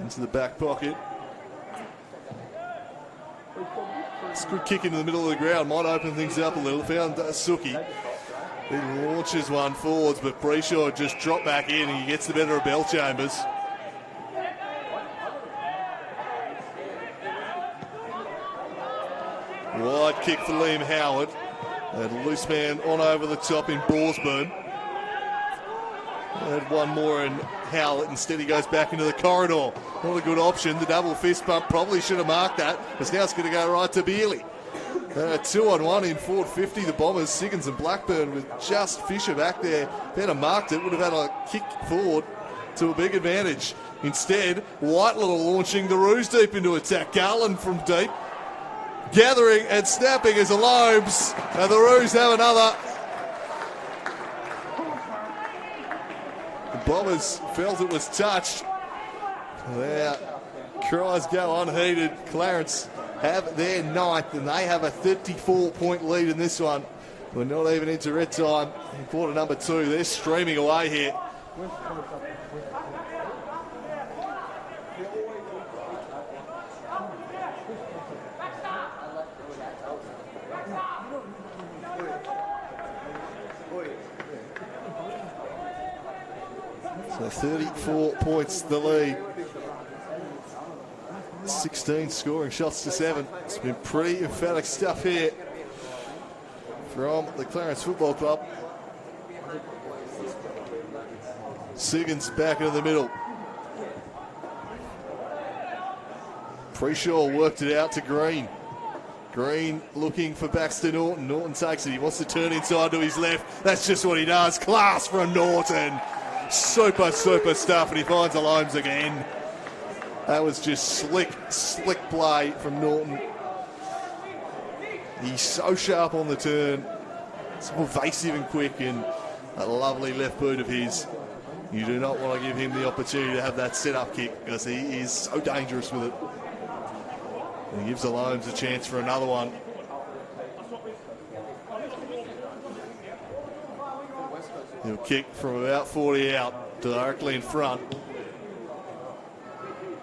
Into the back pocket. It's a good kick into the middle of the ground. Might open things up a little. Found Suki. He launches one forwards, but Preshaw just dropped back in and he gets the better of Bellchambers. Wide kick for Liam Howard. And a loose man on over the top in Brorsburn. Had one more in Howlett. Instead he goes back into the corridor. Not a good option. The double fist bump probably should have marked that, because now it's going to go right to Bealey. 2-on-1 in forward 50. The Bombers, Siggins and Blackburn with just Fisher back there. If they'd have marked it, would have had a kick forward to a big advantage. Instead, Whitelaw launching the Ruse deep into attack. Garland from deep. Gathering and snapping as Alomes. And the Ruse have another. The Bombers felt it was touched. Their cries go unheeded. Clarence have their 9th, and they have a 34-point lead in this one. We're not even into red time in quarter number 2. They're streaming away here. So 34 points the lead. 16 scoring shots to 7. It's been pretty emphatic stuff here from the Clarence Football Club. Siggins back into the middle. Preshaw worked it out to Green. Green looking for Baxter Norton. Norton takes it. He wants to turn inside to his left. That's just what he does. Class from Norton. Super stuff, and he finds the Loams again. That was just slick play from Norton. He's so sharp on the turn, so evasive and quick, and a lovely left boot of his. You do not want to give him the opportunity to have that set-up kick because he is so dangerous with it. And he gives the Loams a chance for another one. He'll kick from about 40 out, directly in front.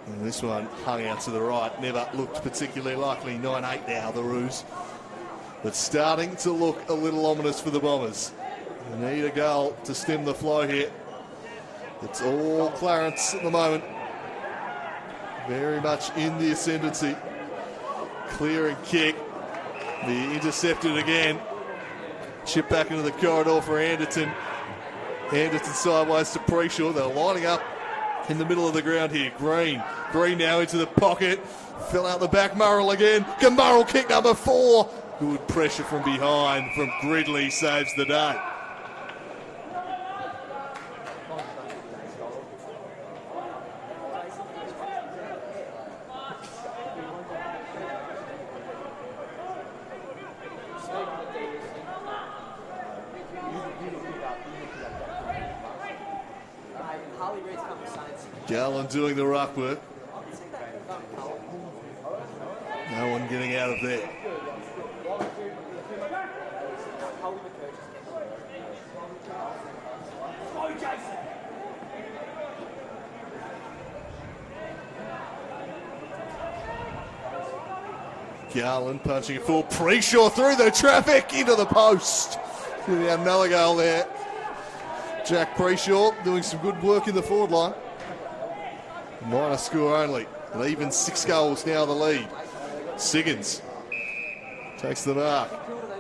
And this one hung out to the right, never looked particularly likely. 9-8 now, the Ruse. But starting to look a little ominous for the Bombers. They need a goal to stem the flow here. It's all Clarence at the moment. Very much in the ascendancy. Clearing kick. The intercepted again. Chip back into the corridor for Anderton. Anderton sideways to Preshaw. They're lining up in the middle of the ground here. Green now into the pocket. Fell out the back. Murrell again. Murrell kick number 4. Good pressure from behind from Gridley. Saves the day. Gallen doing the ruck work. No one getting out of there. Garland punching it forward. Preshaw through the traffic into the post. Another goal there. Jack Preshaw doing some good work in the forward line. Minor score only. An even 6 goals now the lead. Siggins takes the mark.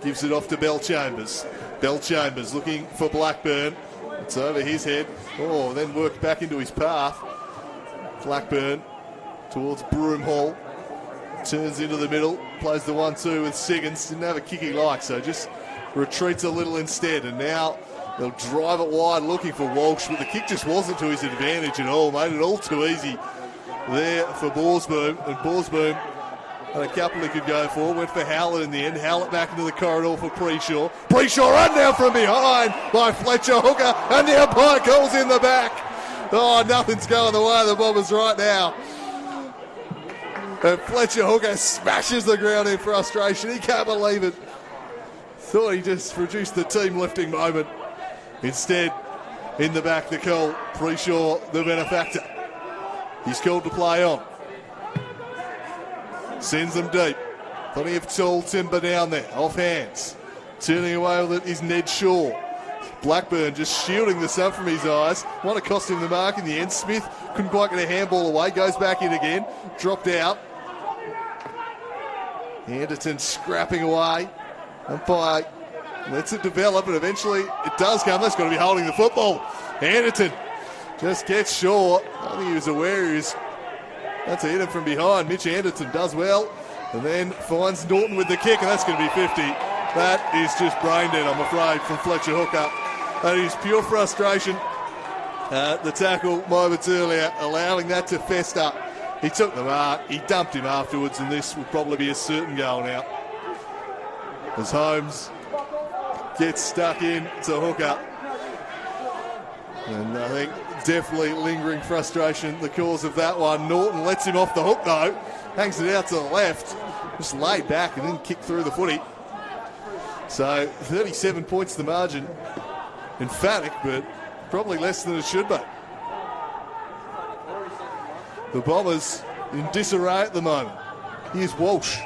Gives it off to Bellchambers. Bellchambers looking for Blackburn. It's over his head. Oh, then worked back into his path. Blackburn towards Broomhall. Turns into the middle. Plays the 1-2 with Siggins. Didn't have a kick he liked, so just retreats a little instead. And now they'll drive it wide looking for Walsh, but the kick just wasn't to his advantage at all. Made it all too easy there for Borsboom. And Borsboom had a couple he could go for. Went for Howlett in the end. Howlett back into the corridor for Preshaw. Preshaw run down from behind by Fletcher Hooker. And the umpire calls in the back. Oh, nothing's going the way of the Bombers right now. And Fletcher Hooker smashes the ground in frustration. He can't believe it. Thought he just produced the team lifting moment. Instead, in the back, the call. Preshaw, the benefactor. He's called to play on. Sends them deep. Plenty of tall timber down there. Off hands. Turning away with it is Ned Shaw. Blackburn just shielding the sun from his eyes. Might have cost him the mark in the end. Smith couldn't quite get a handball away. Goes back in again. Dropped out. Anderton scrapping away. Umpire lets it develop, and eventually it does come. That's got to be holding the football. Anderton just gets Shaw. I think he was aware he was. That's a hit him from behind. Mitch Anderton does well, and then finds Norton with the kick, and that's going to be 50. That is just brain dead, I'm afraid, from Fletcher Hooker. That is pure frustration. The tackle moments earlier, allowing that to fester. He took the mark, he dumped him afterwards, and this will probably be a certain goal now. As Holmes gets stuck in to Hooker. And I think definitely lingering frustration, the cause of that one. Norton lets him off the hook though, hangs it out to the left, just laid back and then kicked through the footy. So 37 points the margin. Emphatic, but probably less than it should be. The Bombers in disarray at the moment. Here's Walsh.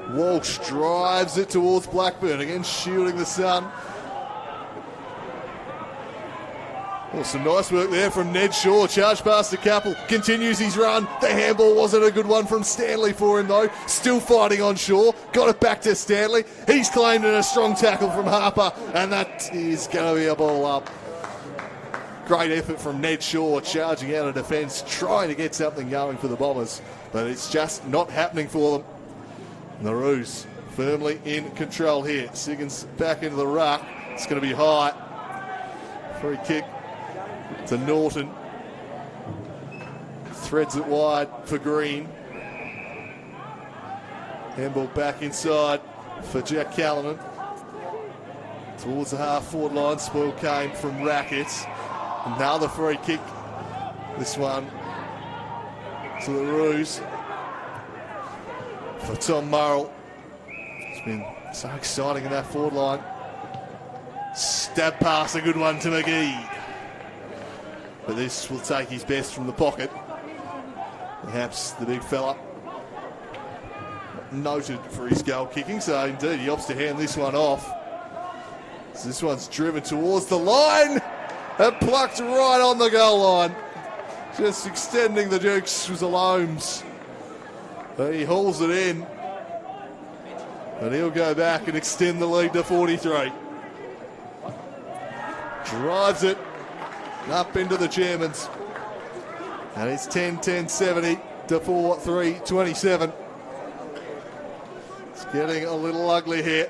Walsh drives it towards Blackburn, again shielding the sun. Well, some nice work there from Ned Shaw. Charge past the Capel, continues his run. The handball wasn't a good one from Stanley for him though. Still fighting on Shaw. Got it back to Stanley. He's claimed in a strong tackle from Harper, and that is going to be a ball up. Great effort from Ned Shaw, charging out of defence, trying to get something going for the Bombers, but it's just not happening for them. And the Ruse firmly in control here. Siggins back into the ruck. It's going to be high. Free kick to Norton. Threads it wide for Green. Handball back inside for Jack Callanan. Towards the half-forward line, spoil came from Rackets. Another free kick. This one to the Ruse for Tom Murrell. It's been so exciting in that forward line. Stab pass, a good one to McGee. But this will take his best from the pocket. Perhaps the big fella noted for his goal kicking, so indeed he opts to hand this one off. So this one's driven towards the line and plucked right on the goal line. Just extending the Dukes was Alomes. He hauls it in. And he'll go back and extend the lead to 43. Drives it up into the Germans. And it's 10-10-70 to 4-3-27. It's getting a little ugly here.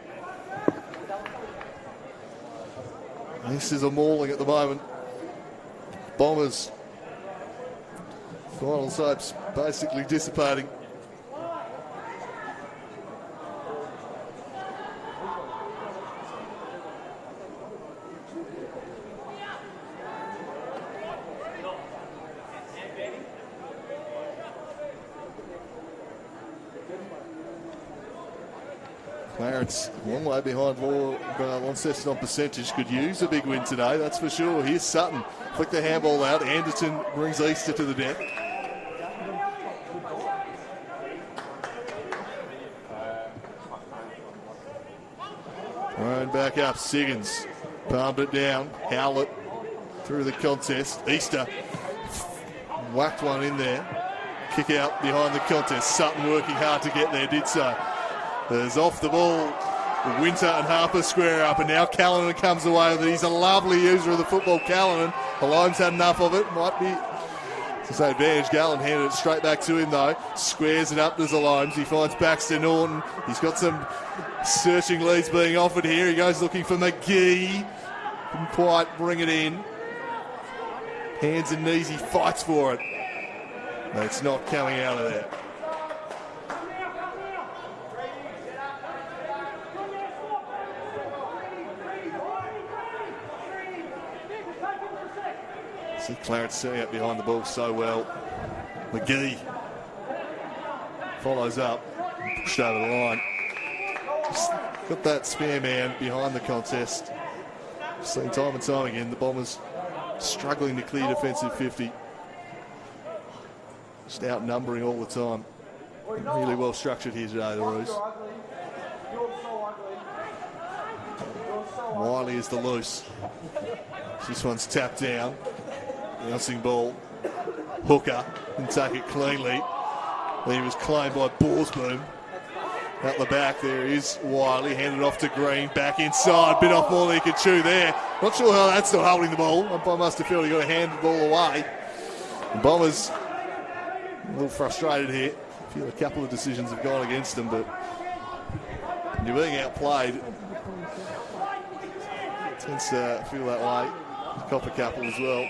This is a mauling at the moment. Bombers. Final hopes basically dissipating. Clarence, a long way behind Launceston on percentage, could use a big win today, that's for sure. Here's Sutton, flick the handball out. Anderton brings Easter to the deck. Thrown back up, Siggins palmed it down, Howlett through the contest. Easter whacked one in there. Kick out behind the contest. Sutton working hard to get there, did so. There's off the ball. Winter and Harper square up, and now Callanan comes away with it. He's a lovely user of the football, Callanan. Alomes had enough of it. Might be to say advantage. Gallen handed it straight back to him, though. Squares it up to Alomes. He finds Baxter Norton. He's got some searching leads being offered here. He goes looking for McGee. Couldn't quite bring it in. Hands and knees, he fights for it. But it's not coming out of there. See Clarence setting up behind the ball so well. McGee follows up, pushed over the line. Just got that spare man behind the contest. Seen time and time again, the Bombers struggling to clear defensive 50. Just outnumbering all the time. Really well structured here today, the Ruse. Wiley is the loose. This one's tapped down. Bouncing ball. Hooker can take it cleanly. He was claimed by Borsboom. Out the back there is Wiley. Handed off to Green. Back inside. Bit off more than he could chew there. Not sure how that's still holding the ball. Umpire must have felt he got to hand the ball away. The Bombers a little frustrated here. I feel a couple of decisions have gone against them, but when you're being outplayed, it tends to feel that way. Cop a couple as well.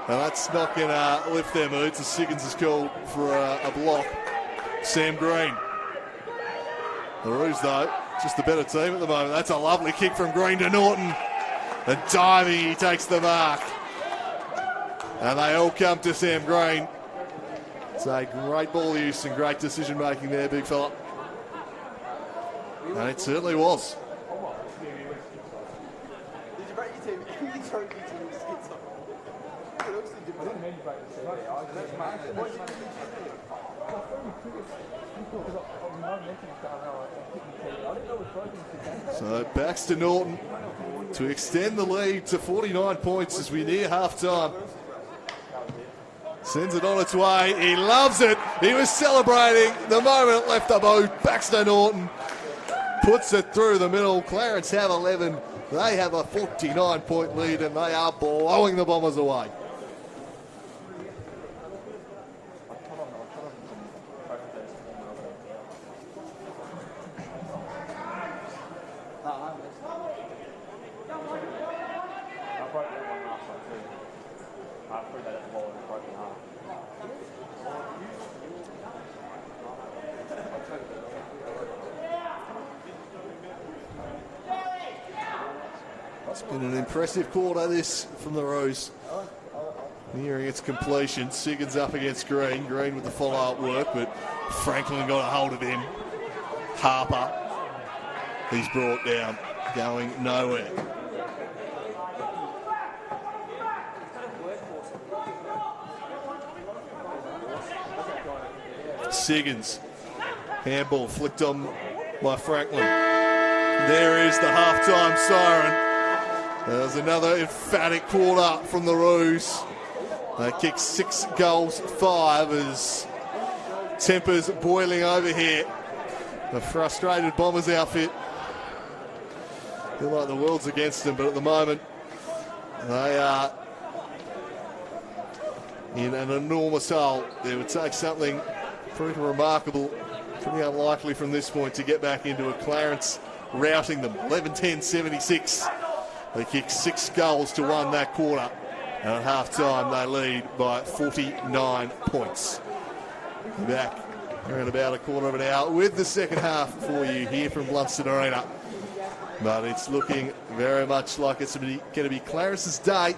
And that's not going to lift their moods as Siggins is called for a block. Sam Green. The Ruse, though, just the better team at the moment. That's a lovely kick from Green to Norton. And diving, he takes the mark. And they all come to Sam Green. It's a great ball use and great decision making there, big fella. And it certainly was. Did you break your team? So Baxter Norton to extend the lead to 49 points as we near half-time. Sends it on its way. He loves it. He was celebrating the moment it left the boat. Baxter Norton puts it through the middle. Clarence have 11. They have a 49-point lead and they are blowing the Bombers away. It's been an impressive quarter, this, from the Ruse. Nearing its completion. Siggins up against Green. Green with the follow-up work, but Franklin got a hold of him. Harper, he's brought down, going nowhere. Siggins, handball flicked on by Franklin. There is the halftime siren. There's another emphatic quarter from the Ruse. They kicked 6 goals, 5 as tempers boiling over here. The frustrated Bombers outfit. Feel like the world's against them, but at the moment they are in an enormous hole. It would take something pretty remarkable, pretty unlikely from this point to get back into a Clarence routing them. 11-10-76. They kicked 6 goals to 1 that quarter. And at half-time, they lead by 49 points. Back around about a quarter of an hour with the second half for you here from Blundstone Arena. But it's looking very much like it's going to be Clarence's day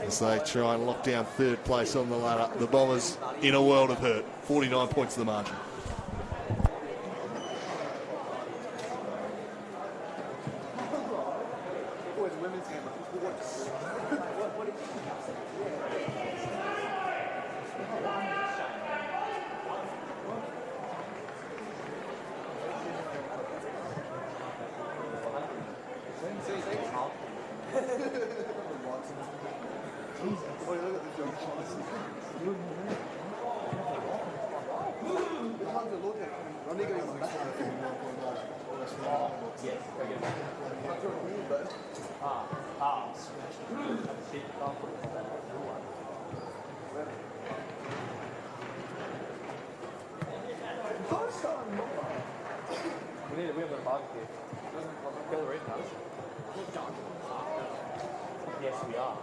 as they try and lock down 3rd place on the ladder. The Bombers in a world of hurt. 49 points to the margin. Yes, we are.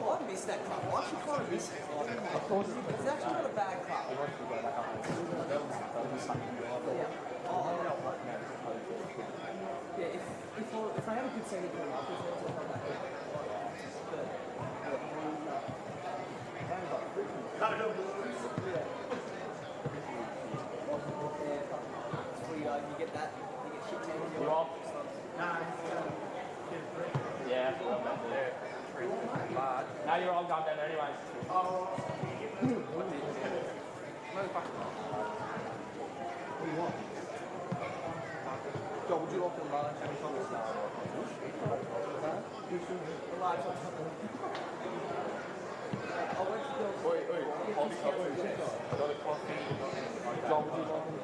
I missed that cut. Why should I miss it? Of course. It's actually not a bad club. He wants to go back up and see the levels and stuff. He's like, Yeah. oh, I'm not like that. Yeah, if I have a good senior coming up, it's also not that good. You get that, you get shit changed. You off? Yeah, I'm back there. Now you're all gone down there anyways. What do you want? Joe, would you open the large one? The large one. I went to go. Oi, hold it up. Another coffee. John, would you open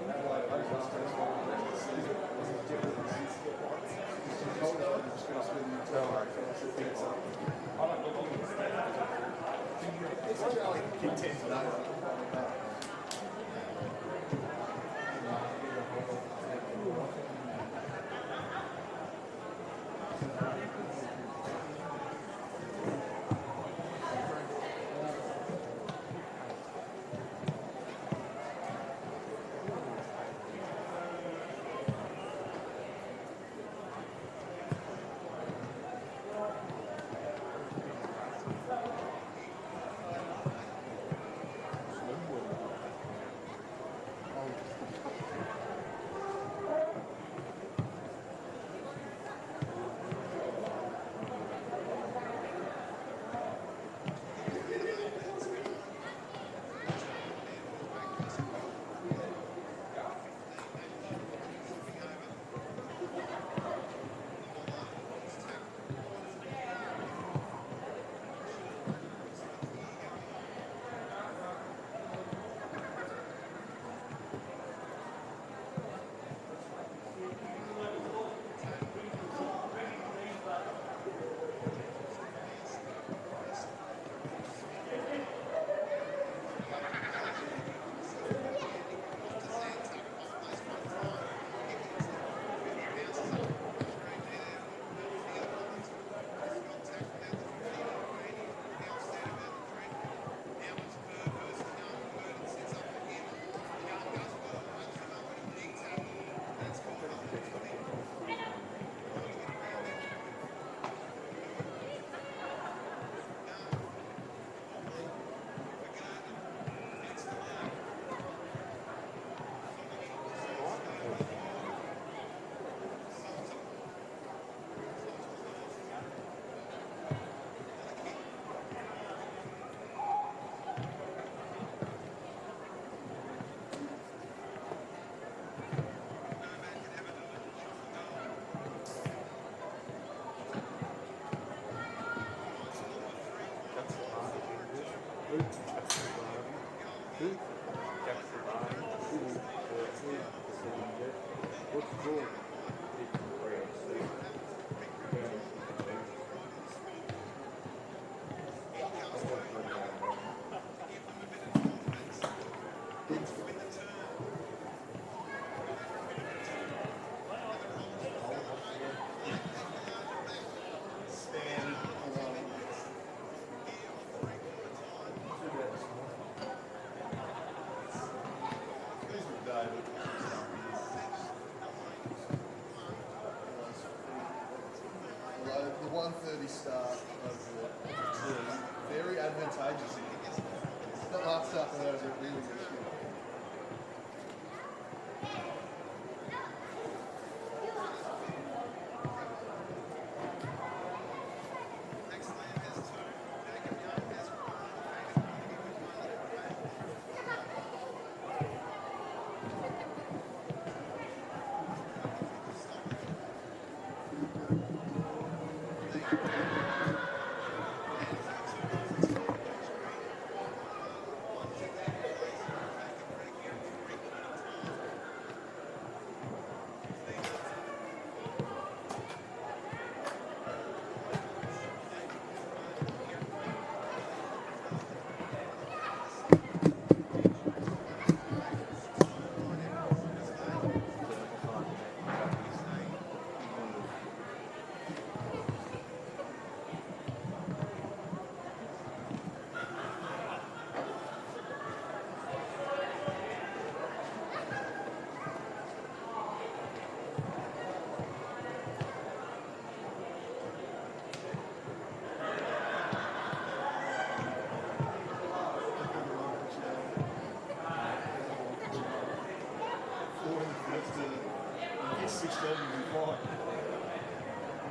The 130 start over very advantageous. That last start when I was really good. switched on, you'll be fine.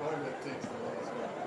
Won't have text the last one.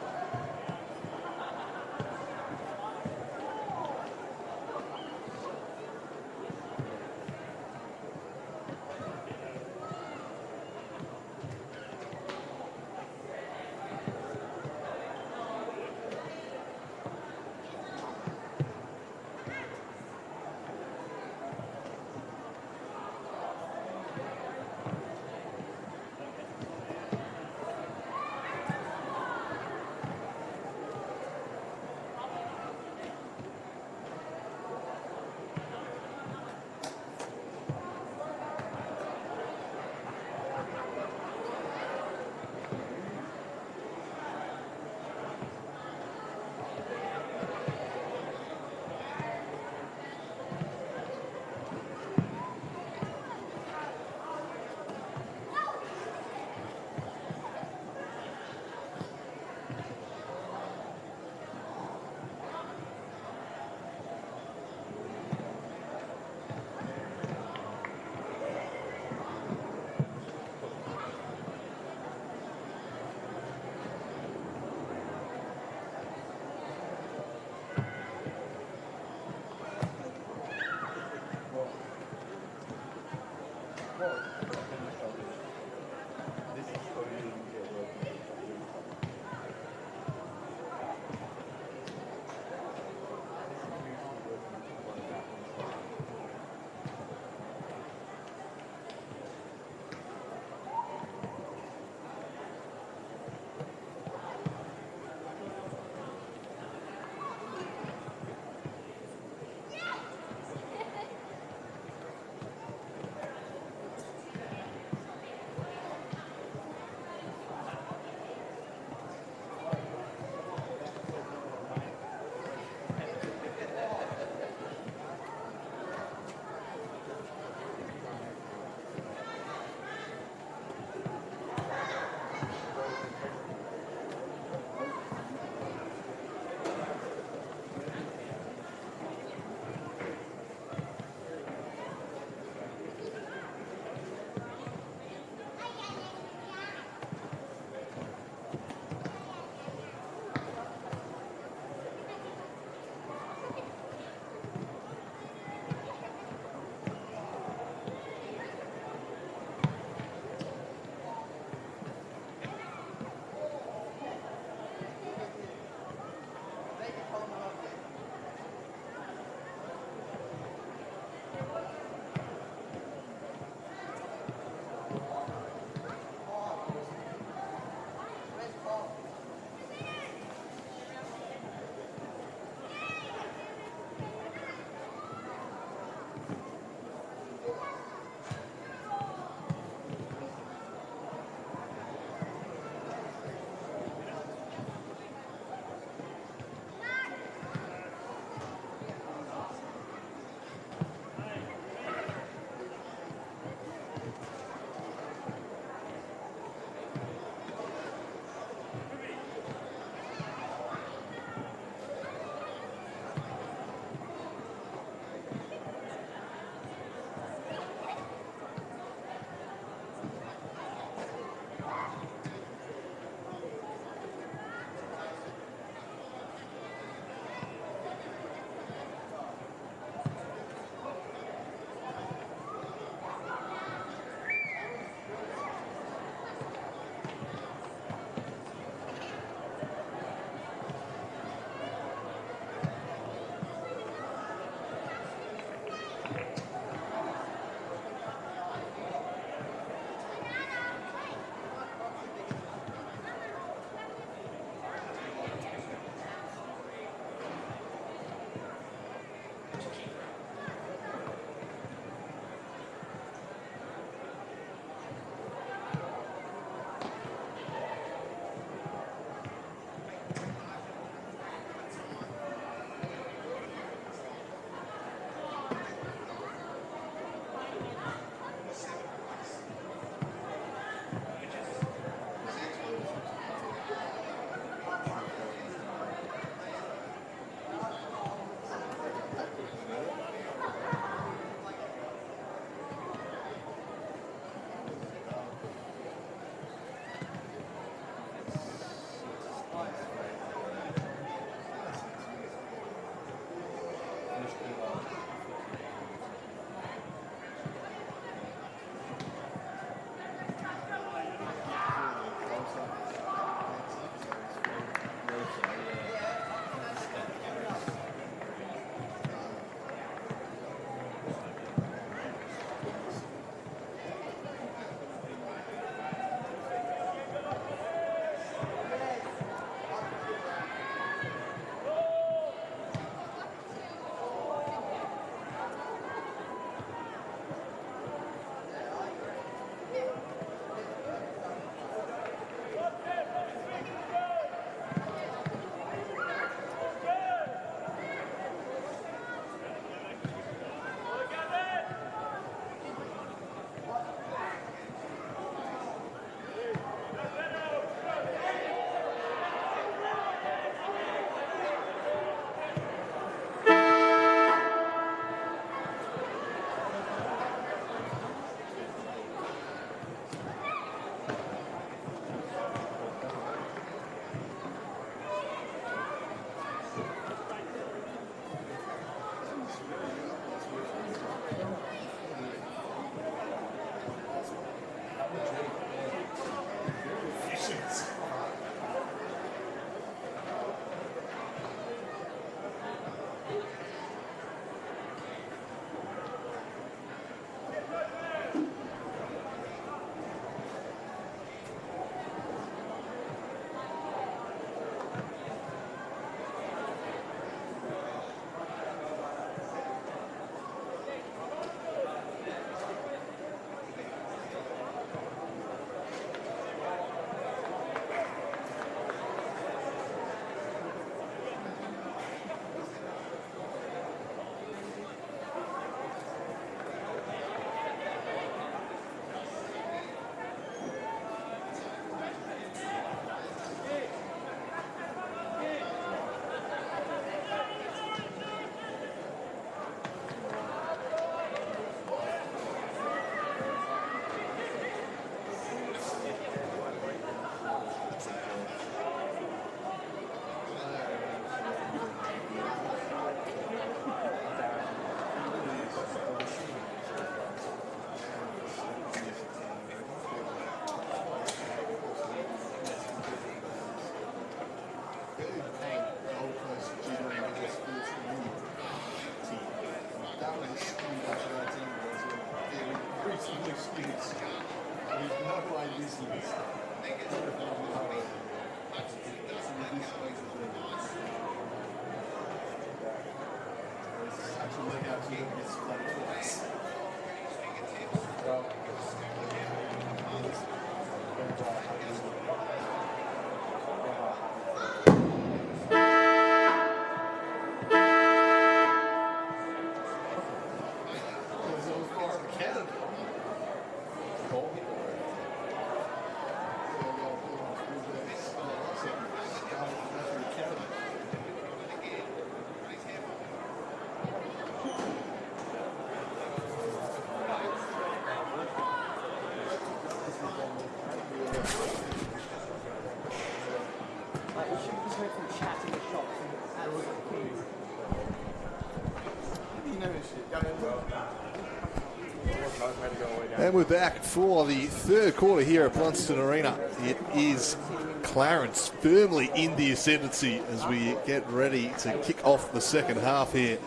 And we're back for the third quarter here at Blundstone Arena. It is Clarence firmly in the ascendancy as we get ready to kick off the second half here.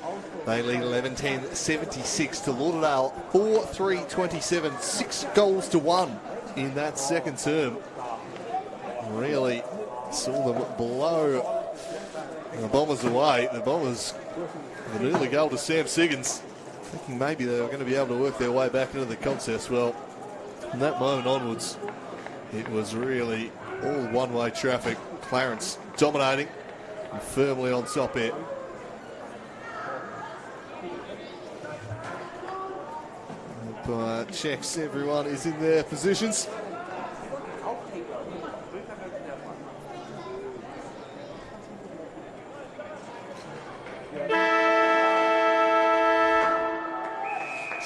They lead 11-10, 76 to Lauderdale, 4-3-27, 6 goals to 1 in that second term. Really saw them blow the Bombers away. The Bombers with an early goal to Sam Siggins, thinking maybe they were going to be able to work their way back into the contest. Well, from that moment onwards, it was really all one-way traffic. Clarence dominating and firmly on top here. Checks, everyone is in their positions.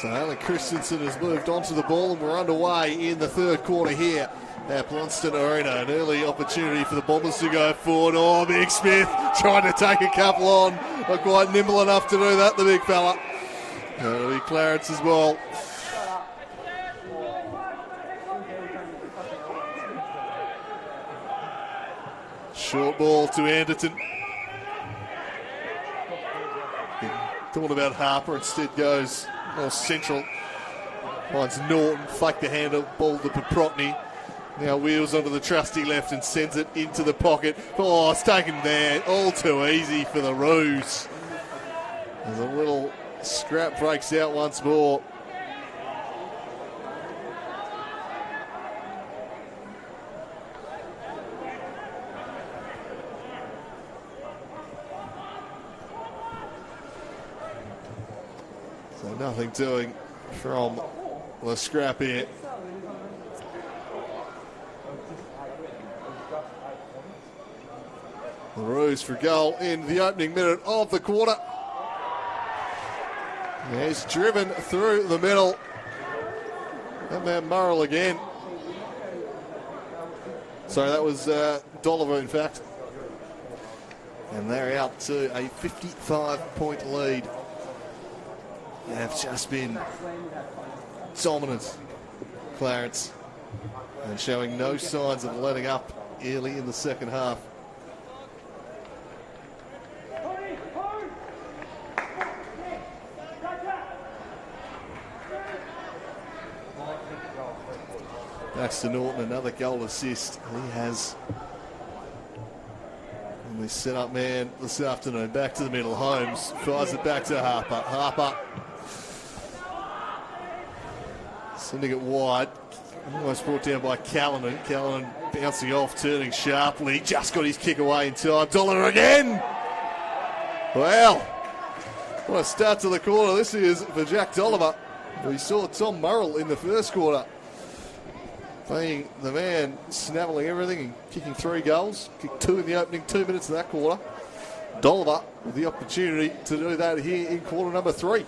So Alan Christensen has moved on to the ball, and we're underway in the third quarter here at Blundstone Arena. An early opportunity for the Bombers to go forward. Oh, Big Smith trying to take a couple on. Not quite nimble enough to do that, the big fella. That'll be Clarence as well. Short ball to Anderton. Thought about Harper, instead goes more central. Finds Norton, fake the handle, ball to Paprotny. Now wheels onto the trusty left and sends it into the pocket. Oh, it's taken there. All too easy for the Ruse. There's a little scrap, breaks out once more. So nothing doing from the scrap here. The Ruse for goal in the opening minute of the quarter. He's driven through the middle. That man Murrell again. Sorry, that was Dolliver, in fact. And they're out to a 55-point lead. They have just been dominant, Clarence, and showing no signs of letting up early in the second half. Baxter Norton, another goal assist. He has. And we set up man this afternoon. Back to the middle. Holmes fires it back to Harper. Harper sending it wide. Almost brought down by Callanan. Callanan bouncing off, turning sharply. Just got his kick away in time. Dollar again. Wow. What a start to the quarter this is for Jack Dolliver. We saw Tom Murrell in the first quarter being the man, snaffling everything and kicking 3 goals. Kicked 2 in the opening 2 minutes of that quarter. Dolliver with the opportunity to do that here in quarter number 3.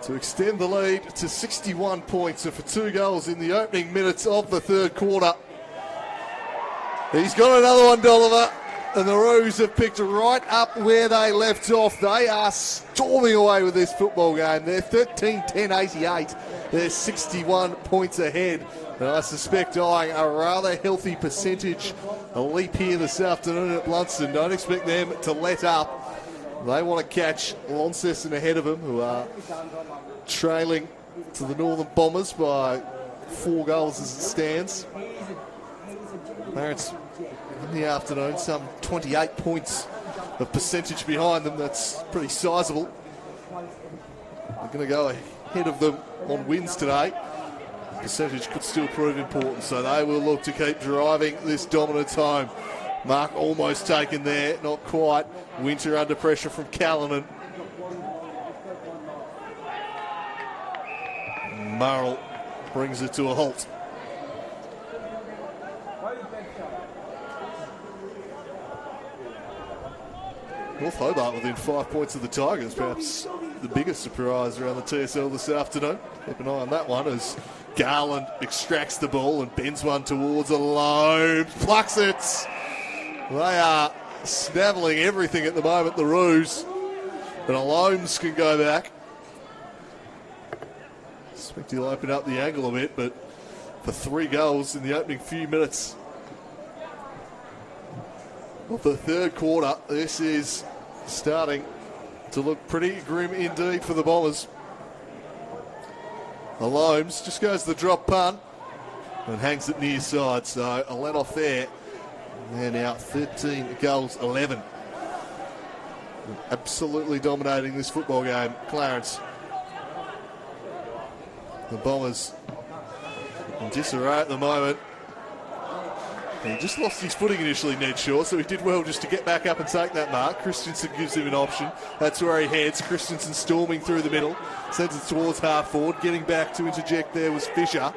To extend the lead to 61 points, and for 2 goals in the opening minutes of the third quarter. He's got another one, Dolliver, and the Ruse have picked right up where they left off. They are storming away with this football game. They're 13-10-88. They're 61 points ahead, and I suspect eyeing a rather healthy percentage. A leap here this afternoon at Blundstone. Don't expect them to let up. They want to catch Launceston ahead of them, who are trailing to the Northern Bombers by 4 goals as it stands. Clarence in the afternoon, some 28 points of percentage behind them. That's pretty sizable. They're going to go ahead of them on wins today. Percentage could still prove important, so they will look to keep driving this dominance home. Mark almost taken there, not quite. Winter under pressure from Callanan. Murrell brings it to a halt. North Hobart within 5 points of the Tigers, perhaps the biggest surprise around the TSL this afternoon. Keep an eye on that one as Garland extracts the ball and bends one towards a low, plucks it. They are snaveling everything at the moment, the Ruse. And Alomes can go back. Expect he'll open up the angle a bit, but for 3 goals in the opening few minutes of the third quarter, this is starting to look pretty grim indeed for the Bombers. Alomes just goes the drop punt and hangs it near side, so a let off there. They're now 13 goals, 11. Absolutely dominating this football game, Clarence. The Bombers in disarray at the moment. He just lost his footing initially, Ned Shaw, so he did well just to get back up and take that mark. Christensen gives him an option. That's where he heads. Christensen storming through the middle. Sends it towards half forward. Getting back to interject there was Fisher.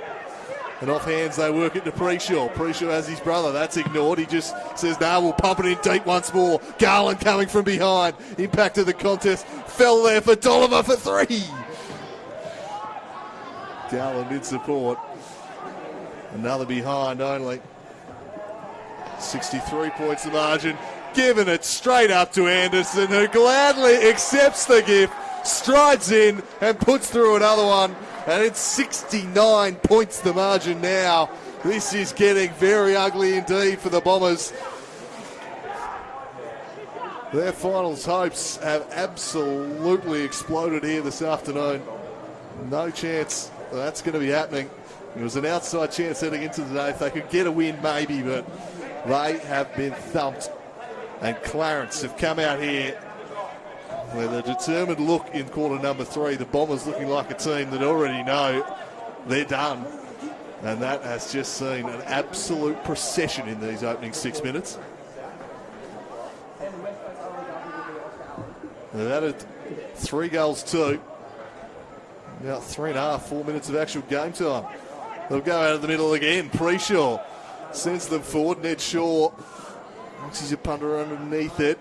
And off hands they work it to Preshaw. Preshaw has his brother. That's ignored. He just says, no, we'll pump it in deep once more. Garland coming from behind. Impact of the contest. Fell there for Dolliver for 3. Garland in support. Another behind only. 63 points the margin. Giving it straight up to Anderson, who gladly accepts the gift, strides in and puts through another one. And it's 69 points the margin now. This is getting very ugly indeed for the Bombers. Their finals hopes have absolutely exploded here this afternoon. No chance that's going to be happening. It was an outside chance heading into the day. If they could get a win, maybe, but they have been thumped. And Clarence have come out here with a determined look in quarter number 3. The Bombers looking like a team that already know they're done. And that has just seen an absolute procession in these opening 6 minutes. They've added 3 goals too. About 3.5, 4 minutes of actual game time. They'll go out of the middle again. Preshaw sends them forward. Ned Shaw he's a punter underneath it.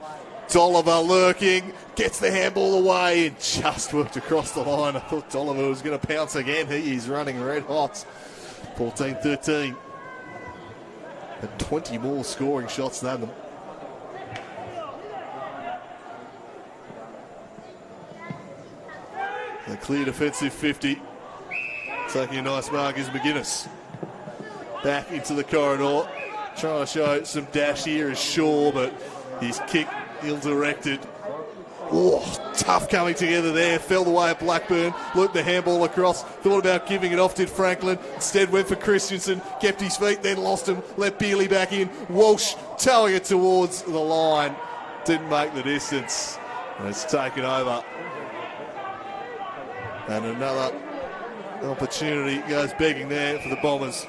Dolliver lurking, gets the handball away and just worked across the line. I thought Dolliver was going to pounce again. He is running red hot. 14-13. And 20 more scoring shots than them. A clear defensive 50. Taking a nice mark is McGuinness. Back into the corridor. Trying to show some dash here is Shaw, but his kick ill-directed. Oh, tough coming together there. Fell the way of Blackburn. Looped the handball across. Thought about giving it off, did Franklin. Instead went for Christensen. Kept his feet, then lost him. Let Bealey back in. Walsh towing it towards the line. Didn't make the distance. And it's taken over. And another opportunity goes begging there for the Bombers.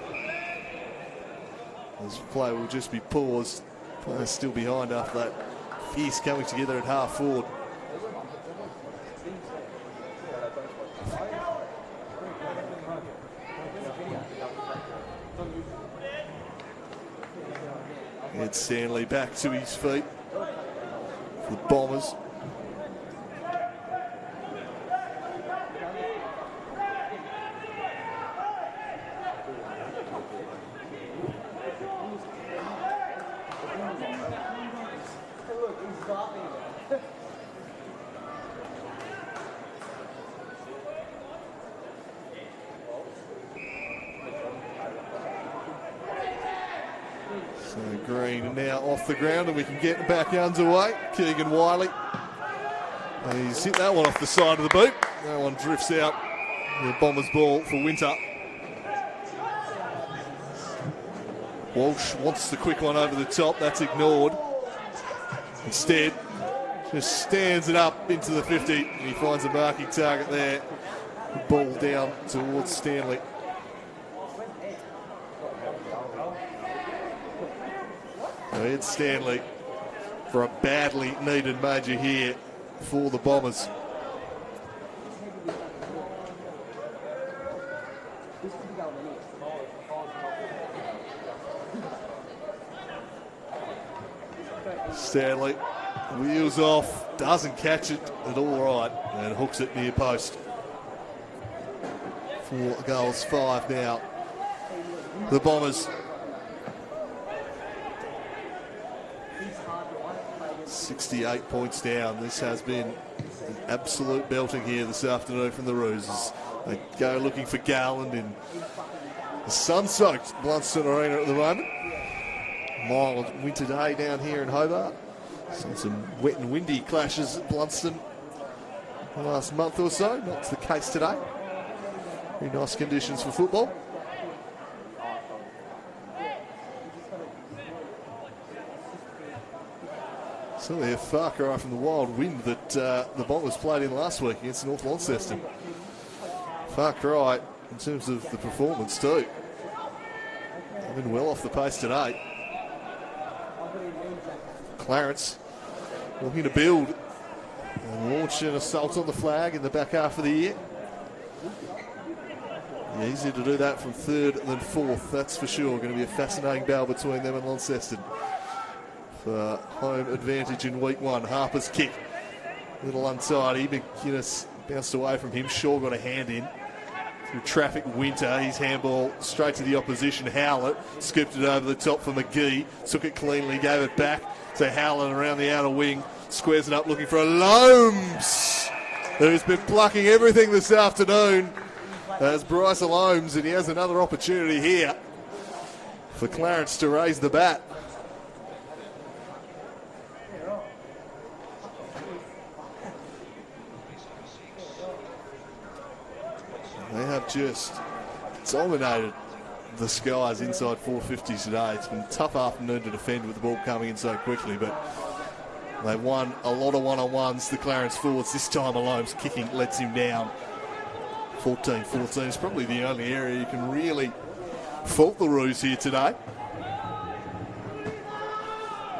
This play will just be paused. Players still behind after that fierce coming together at half forward. Ed Stanley back to his feet for the Bombers. Green now off the ground and we can get back underway. Keegan Wiley. And he's hit that one off the side of the boot. That one drifts out. The Bombers ball for Winter. Walsh wants the quick one over the top. That's ignored. Instead, just stands it up into the 50. He finds a marking target there. Ball down towards Stanley. Ed Stanley for a badly needed major here for the Bombers. Stanley wheels off, doesn't catch it at all right, and hooks it near post. 4 goals, 5 now. The Bombers 68 points down. This has been an absolute belting here this afternoon from the Ruses. They go looking for Garland in the sun-soaked Blundstone Arena at the moment. Mild winter day down here in Hobart. Seen some wet and windy clashes at Blundstone the last month or so. Not the case today. Very nice conditions for football. Certainly a far cry from the wild wind that the Bombers played in last week against North Launceston. Far cry in terms of the performance too. They've been well off the pace today. Clarence looking to build and launch an assault on the flag in the back half of the year. Easier to do that from third than fourth, that's for sure. Going to be a fascinating battle between them and Launceston for home advantage in week one. Harper's kick, a little untidy. McGuinness bounced away from him. Shaw got a hand in. Through traffic, Winter, his handball straight to the opposition. Howlett scooped it over the top for McGee. Took it cleanly, gave it back to Howlett around the outer wing. Squares it up looking for a Loams, who's been plucking everything this afternoon. As Bryce Loams, and he has another opportunity here for Clarence to raise the bat. They have just dominated the skies inside 450s today. It's been a tough afternoon to defend with the ball coming in so quickly, but they won a lot of one-on-ones, the Clarence forwards. This time Alome's kicking lets him down. 14-14 is probably the only area you can really fault the Ruse here today.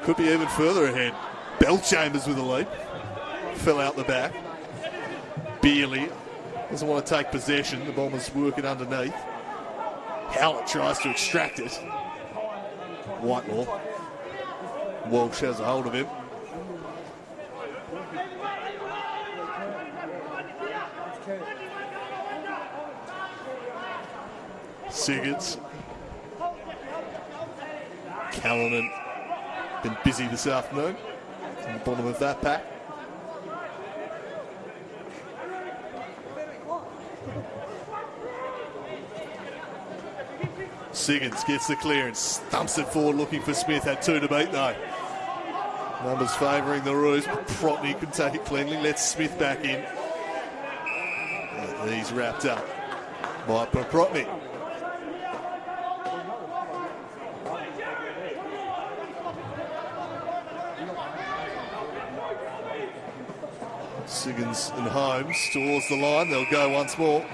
Could be even further ahead. Bellchambers with a leap. Fell out the back. Beerley doesn't want to take possession. The Bombers working underneath. Howlett tries to extract it. Whitelaw. Walsh has a hold of him. Sigurds. Callanan been busy this afternoon. On the bottom of that pack. Sigurds gets the clearance, thumps it forward looking for Smith, had two to beat though. Numbers favouring the Ruse, but Protney can take it cleanly, lets Smith back in. And he's wrapped up by Protney. Siggins and Holmes towards the line, they'll go once more.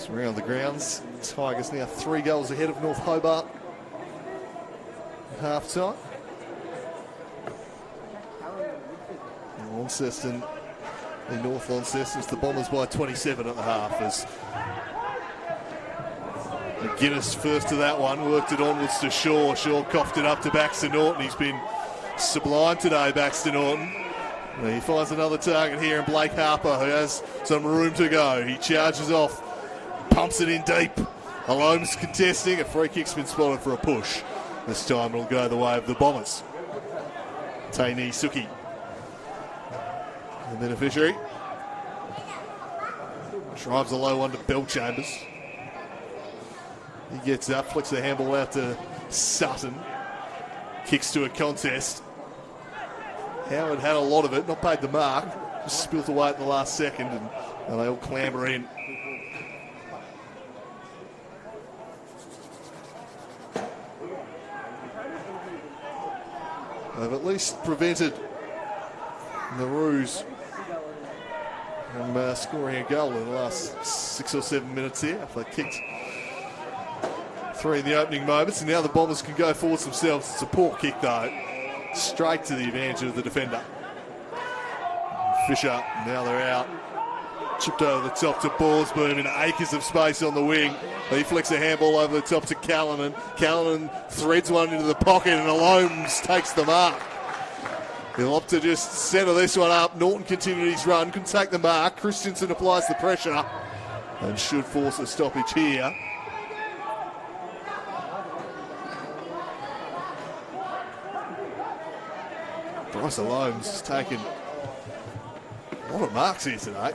Around the grounds, Tigers now 3 goals ahead of North Hobart at half time. And Launceston, in North Launceston, the Bombers by 27 at the half as McGuinness first to that one, worked it onwards to Shaw. Shaw coughed it up to Baxter Norton. He's been sublime today, Baxter Norton. And he finds another target here in Blake Harper, who has some room to go. He charges off. Pumps it in deep. Alome's contesting. A free kick's been spotted for a push. This time it'll go the way of the Bombers. Taini Suki, the beneficiary. Drives a low one to Bellchambers. He gets up, flicks the handball out to Sutton. Kicks to a contest. Howard had a lot of it, not paid the mark. Just spilt away at the last second, and they all clamber in. They've at least prevented the Ruse from scoring a goal in the last 6 or 7 minutes here. They kicked 3 in the opening moments, and now the Bombers can go forwards themselves. It's a poor kick though, straight to the advantage of the defender. Fisher, now they're out. Chipped over the top to Borsboom in acres of space on the wing. He flicks a handball over the top to Callanan. Callanan threads one into the pocket and Alomes takes the mark. He'll opt to just centre this one up. Norton continued his run, couldn't take the mark. Christensen applies the pressure and should force a stoppage here. Bryce Alomes has taken a lot of marks here today.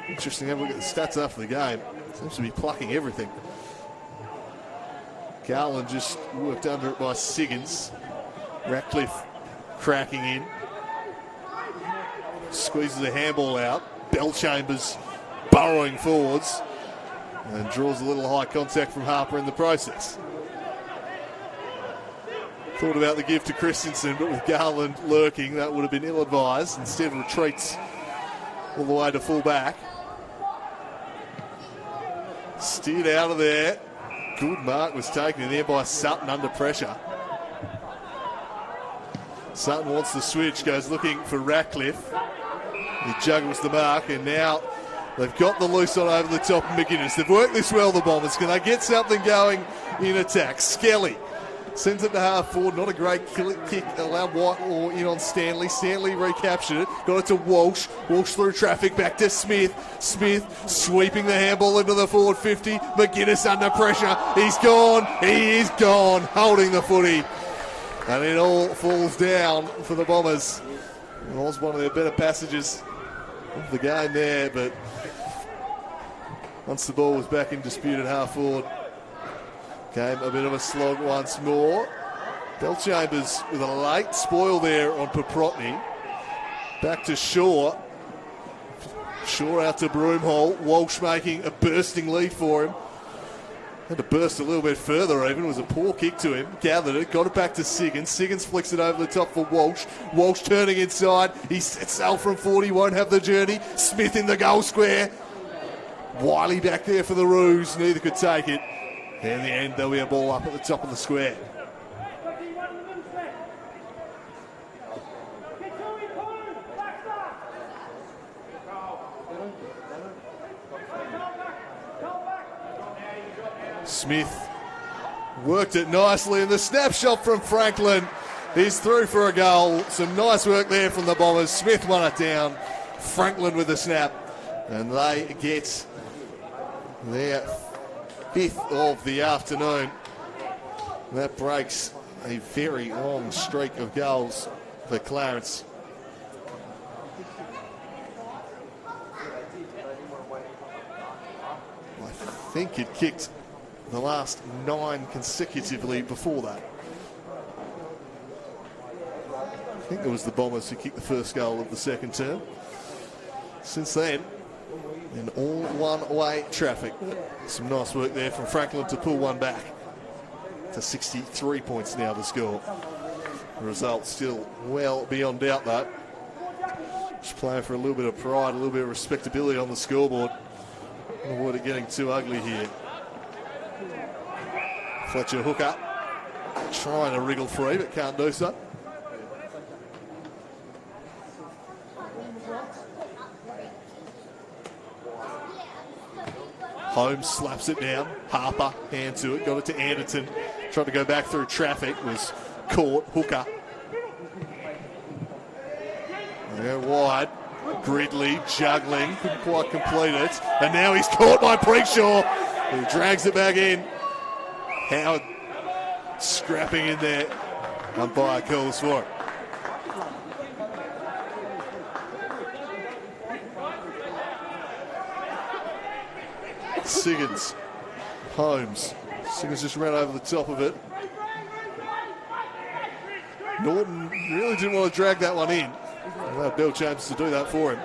Interesting to have a look at the stats after the game. Seems to be plucking everything. Garland just worked under it by Siggins. Ratcliffe cracking in. Squeezes a handball out. Bellchambers burrowing forwards. And draws a little high contact from Harper in the process. Thought about the give to Christensen, but with Garland lurking, that would have been ill-advised. Instead retreats all the way to full back. Steered out of there. Good mark was taken in there by Sutton under pressure. Sutton wants the switch, goes looking for Ratcliffe. He juggles the mark, and now they've got the loose on over the top of McGuinness. They've worked this well, the Bombers. Can they get something going in attack? Skelly sends it to half forward. Not a great kick. Allowed Whitelaw in on Stanley. Stanley recaptured it. Got it to Walsh. Walsh through traffic. Back to Smith. Smith sweeping the handball into the forward 50. McGuinness under pressure. He's gone. He is gone. Holding the footy. And it all falls down for the Bombers. It was one of their better passages of the game there, but once the ball was back in dispute at half forward, came a bit of a slog once more. Belchambers with a late spoil there on Paprotny. Back to Shaw. Shaw out to Broomhall. Walsh making a bursting lead for him. Had to burst a little bit further even. It was a poor kick to him. Gathered it. Got it back to Siggins. Siggins flicks it over the top for Walsh. Walsh turning inside. He sets sail from 40. Won't have the journey. Smith in the goal square. Wiley back there for the Ruse. Neither could take it. In the end, there'll be a ball up at the top of the square. Smith worked it nicely, and the snapshot from Franklin is through for a goal. Some nice work there from the Bombers. Smith won it down. Franklin with the snap, and they get their fifth of the afternoon. That breaks a very long streak of goals for Clarence. I think it kicked the last 9 consecutively before that. I think it was the Bombers who kicked the first goal of the second term. Since then, in all one-way traffic. Some nice work there from Franklin to pull one back to 63 points now to score. The result still well beyond doubt, though. Just playing for a little bit of pride, a little bit of respectability on the scoreboard. Avoid it getting too ugly here. Fletcher hooker, trying to wriggle free, but can't do so. Holmes slaps it down. Harper, hand to it, got it to Anderton. Tried to go back through traffic, was caught. Hooker. They're wide. Gridley juggling, couldn't quite complete it. And now he's caught by Preakshaw. He drags it back in. Howard scrapping in there. Umpire calls for it. Siggins. Holmes. Siggins just ran over the top of it. Norton really didn't want to drag that one in. Allowed Bill James to do that for him.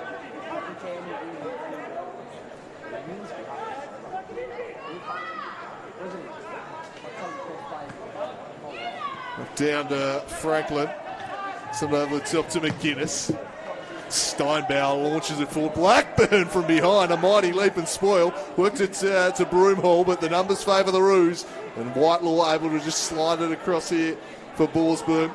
Down to Franklin. Send over the top to McGuinness. Steinbauer launches it forward. Blackburn from behind. A mighty leap and spoil. Worked it to Broomhall, but the numbers favour the Ruse. And Whitelaw able to just slide it across here for Borsboom.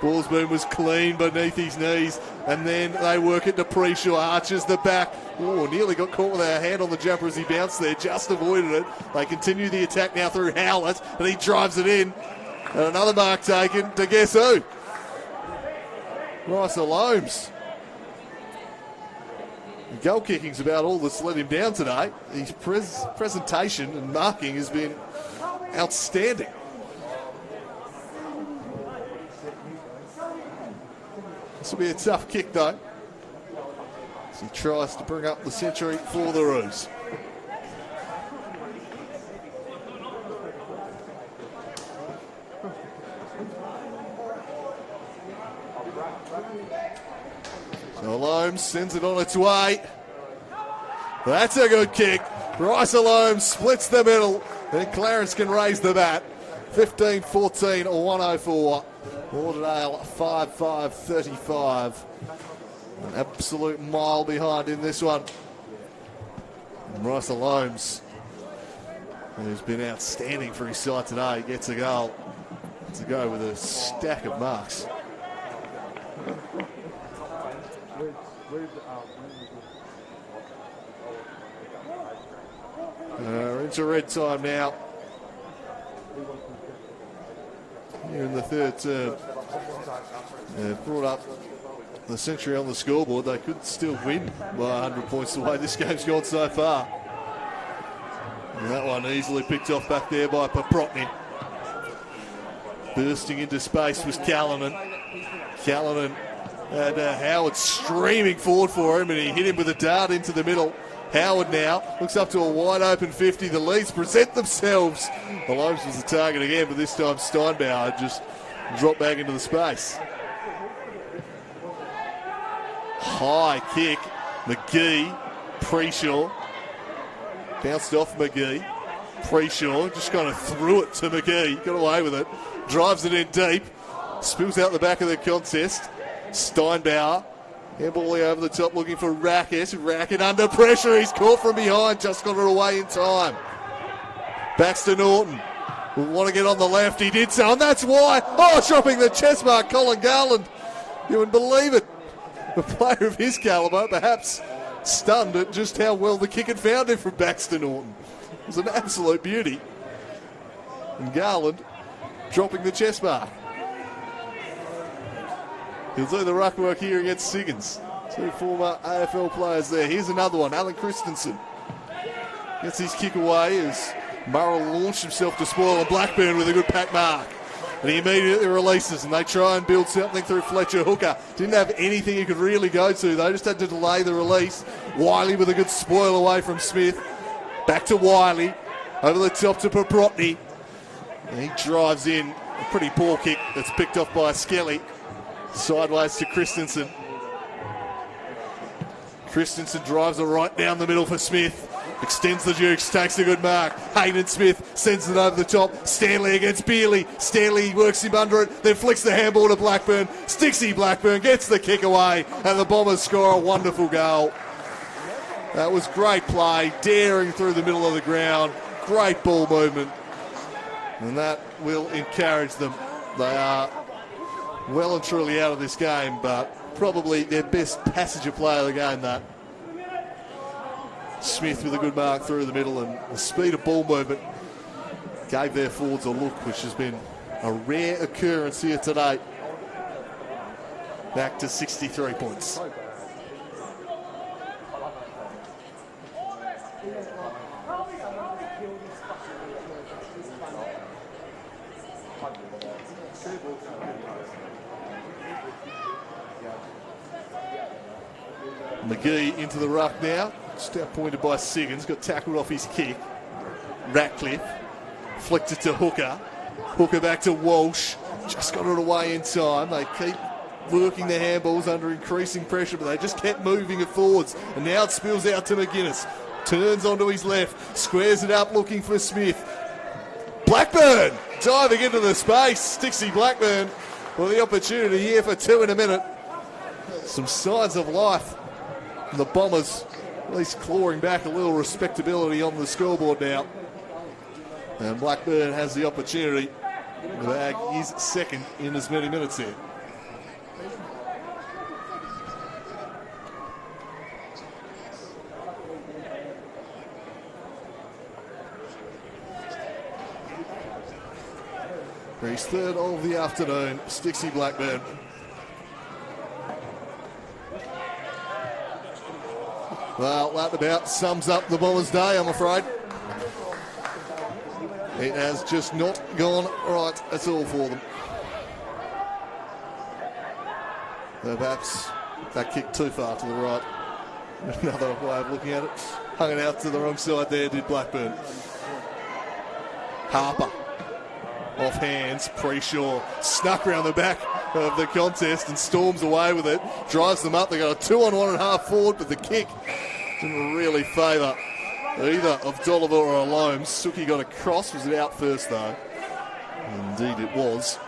Borsboom was clean beneath his knees. And then they work it to Preakshaw. Arches the back. Oh, nearly got caught with a hand on the jumper as he bounced there. Just avoided it. They continue the attack now through Howlett. And he drives it in. And another mark taken to guess who? Russell Holmes. Goal kicking's about all that's let him down today. His presentation and marking has been outstanding. This will be a tough kick though, as he tries to bring up the century for the Ruse. So Holmes sends it on its way. That's a good kick. Bryce Holmes splits the middle. Then Clarence can raise the bat. 15-14 or 104. Lauderdale 5-5-35. An absolute mile behind in this one. And Russell Holmes, who's been outstanding for his side today, gets a goal to go with a stack of marks. Into red time now. Here in the third term. They've brought up the century on the scoreboard. They could still win by 100 points the way this game's gone so far. And that one easily picked off back there by Paprotny. Bursting into space was Callanan. Callanan had Howard streaming forward for him, and he hit him with a dart into the middle. Howard now looks up to a wide open 50. The Leeds present themselves. Holmes was the target again, but this time Steinbauer just dropped back into the space. High kick. McGee, Preshaw. Bounced off McGee. Preshaw just kind of threw it to McGee. Got away with it. Drives it in deep. Spills out the back of the contest. Steinbauer. Handballing over the top looking for Rackett. Rackett under pressure. He's caught from behind. Just got it away in time. Baxter Norton will want to get on the left. He did so, and that's why. Oh, dropping the chest mark, Colin Garland. You wouldn't believe it. A player of his calibre, perhaps stunned at just how well the kick had found him from Baxter Norton. It was an absolute beauty. And Garland dropping the chest mark. He'll do the ruck work here against Siggins. Two former AFL players there. Here's another one, Alan Christensen. Gets his kick away as Murrell launched himself to spoil a Blackburn with a good pack mark. And he immediately releases, and they try and build something through Fletcher Hooker. Didn't have anything he could really go to. They just had to delay the release. Wiley with a good spoil away from Smith. Back to Wiley. Over the top to Paprotny. And he drives in. A pretty poor kick that's picked off by Skelly. Sideways to Christensen. Christensen drives it right down the middle for Smith. Extends the jukes, takes a good mark. Hayden Smith sends it over the top. Stanley against Bealey. Stanley works him under it, then flicks the handball to Blackburn. Stixie Blackburn gets the kick away, and the Bombers score a wonderful goal. That was great play, daring through the middle of the ground. Great ball movement. And that will encourage them. They are well and truly out of this game, but probably their best passenger player of the game, that. Smith with a good mark through the middle, and the speed of ball movement gave their forwards a look, which has been a rare occurrence here today. Back to 63 points. McGee into the ruck now. Step pointed by Siggins. Got tackled off his kick. Ratcliffe flicked it to Hooker. Hooker back to Walsh. Just got it away in time. They keep working their handballs under increasing pressure, but they just kept moving it forwards. And now it spills out to McGuinness. Turns onto his left. Squares it up looking for Smith. Blackburn diving into the space. Stixie Blackburn for the opportunity here for two in a minute. Some signs of life. The Bombers at least clawing back a little respectability on the scoreboard now. And Blackburn has the opportunity to bag his second in as many minutes here. For his third of the afternoon, Stixie Blackburn. Well, that about sums up the Bombers' day, I'm afraid. It has just not gone right at all for them. Perhaps that kick too far to the right. Another way of looking at it. Hung it out to the wrong side there, did Blackburn. Harper. Off hands, Preshaw snuck around the back of the contest and storms away with it. Drives them up. They got a 2-on-1.5 forward, but the kick didn't really favour either of Dolliver or Alomes. Suki got a cross. Was it out first, though? Indeed it was.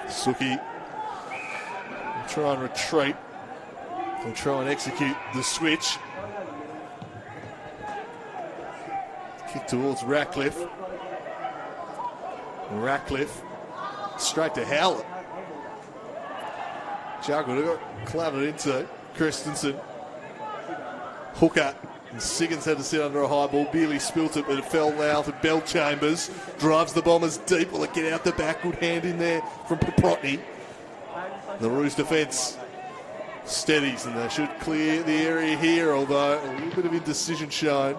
Suki try and retreat. They'll try and execute the switch. Kick towards Ratcliffe. Ratcliffe straight to Howlett. Juggled it, got clattered into Christensen. Hooker. And Siggins had to sit under a high ball. Bealey spilt it, but it fell now to Bell Chambers. Drives the Bombers deep. Will it get out the back? Good hand in there from Paprotny. The Ruse defence steadies, and they should clear the area here, although a little bit of indecision shown.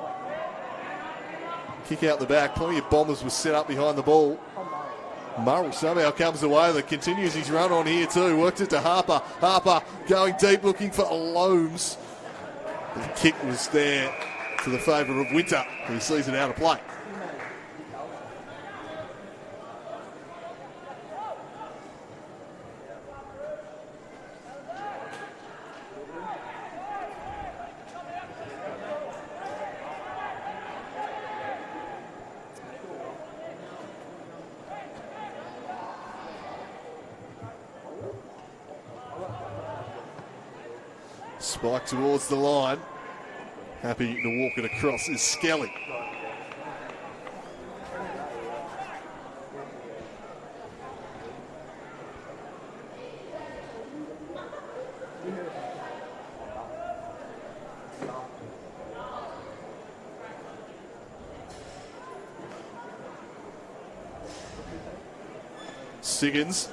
Kick out the back. Plenty of Bombers were set up behind the ball. Murray somehow comes away. That continues his run on here too. Worked it to Harper. Harper going deep, looking for Loams. The kick was there to the favour of Winter. He sees it out of play. Spike towards the line. Happy to walk it across is Skelly. Siggins,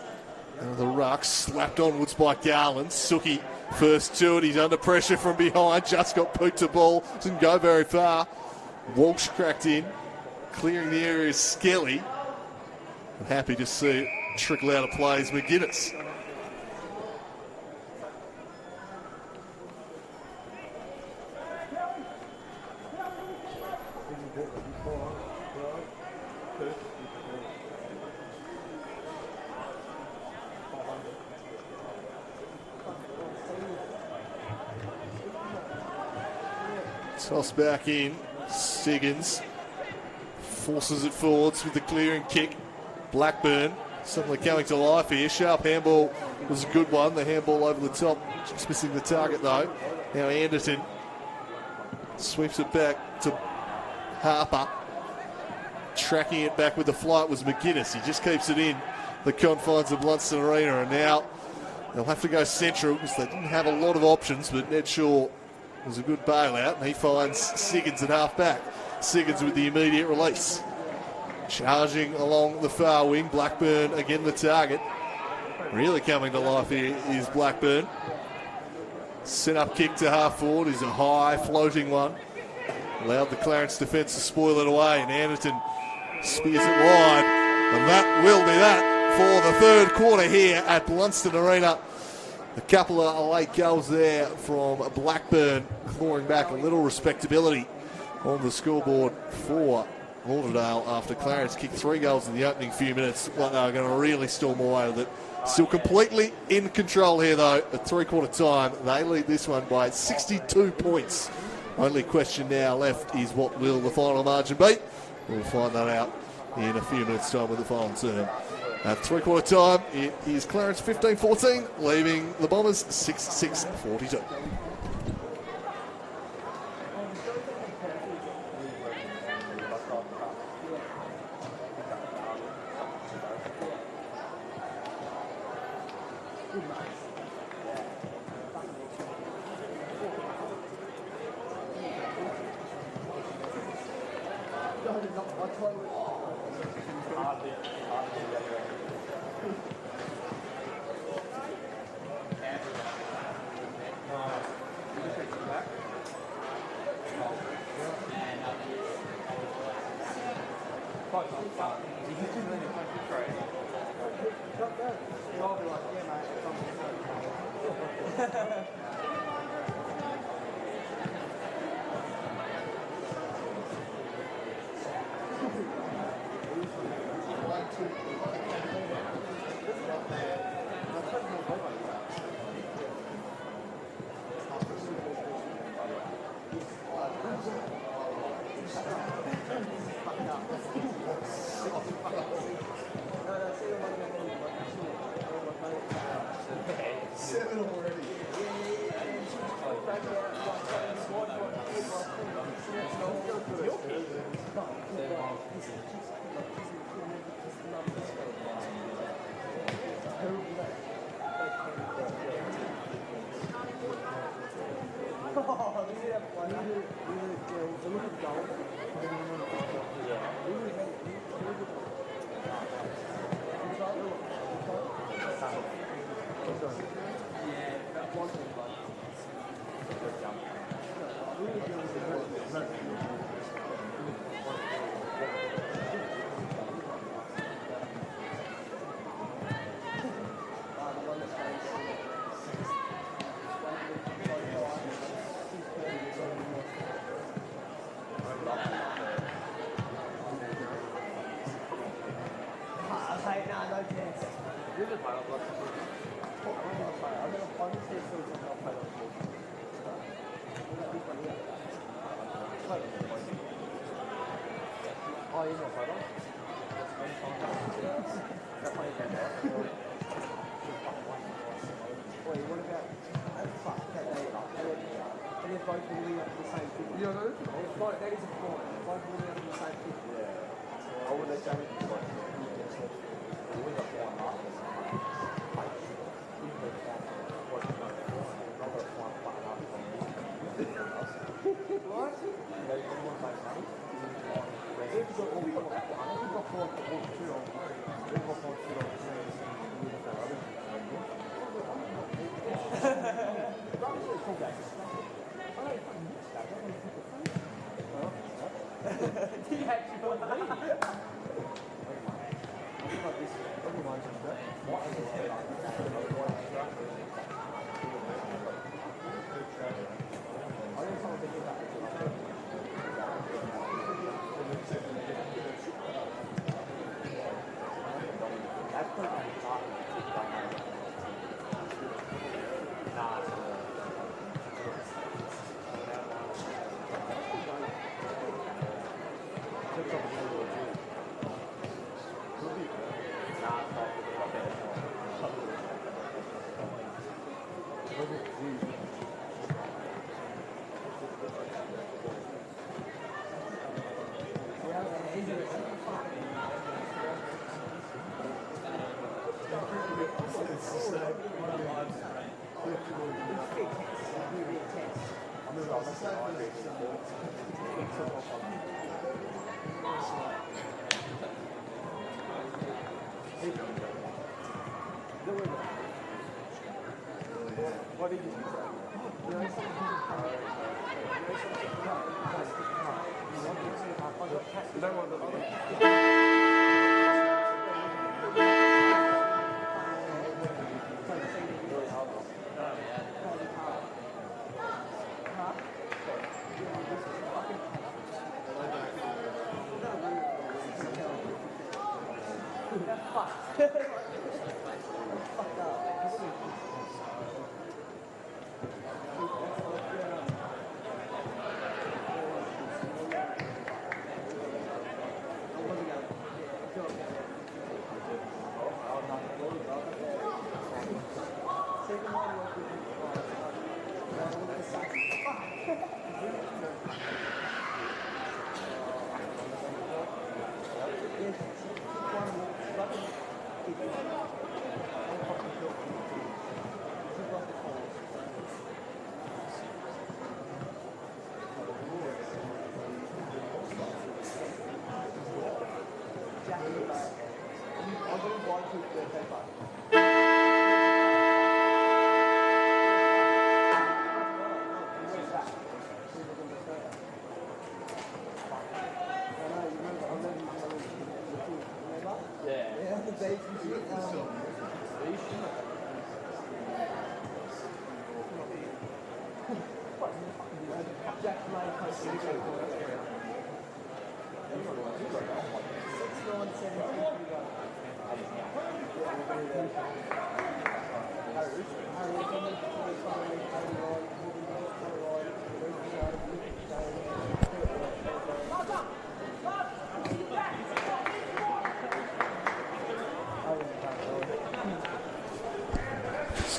out of the ruck, slapped onwards by Garland. Suki first to it, he's under pressure from behind, just got poked to ball, didn't go very far. Walsh cracked in, clearing the area is Skelly. I'm happy to see it trickle out of play is McGuinness. Toss back in, Siggins forces it forwards with the clearing kick. Blackburn suddenly coming to life here. Sharp handball was a good one. The handball over the top, just missing the target though. Now Anderton sweeps it back to Harper. Tracking it back with the flight was McGuinness. He just keeps it in the confines of Blundstone Arena, and now they'll have to go central because they didn't have a lot of options, but Ned Shaw was a good bailout, and he finds Siggins at half back. Siggins with the immediate release. Charging along the far wing. Blackburn again the target. Really coming to life here is Blackburn. Set up kick to half forward is a high floating one. Allowed the Clarence defence to spoil it away, and Anderton spears it wide. And that will be that for the third quarter here at Blundstone Arena. A couple of late goals there from Blackburn, clawing back a little respectability on the scoreboard for Lauderdale after Clarence kicked 3 goals in the opening few minutes. Like they were going to really storm away with it. Still completely in control here though at three-quarter time. They lead this one by 62 points. Only question now left is what will the final margin be? We'll find that out in a few minutes' time with the final turn. At three-quarter time, it is Clarence 15-14, leaving the Bombers 6-6-42.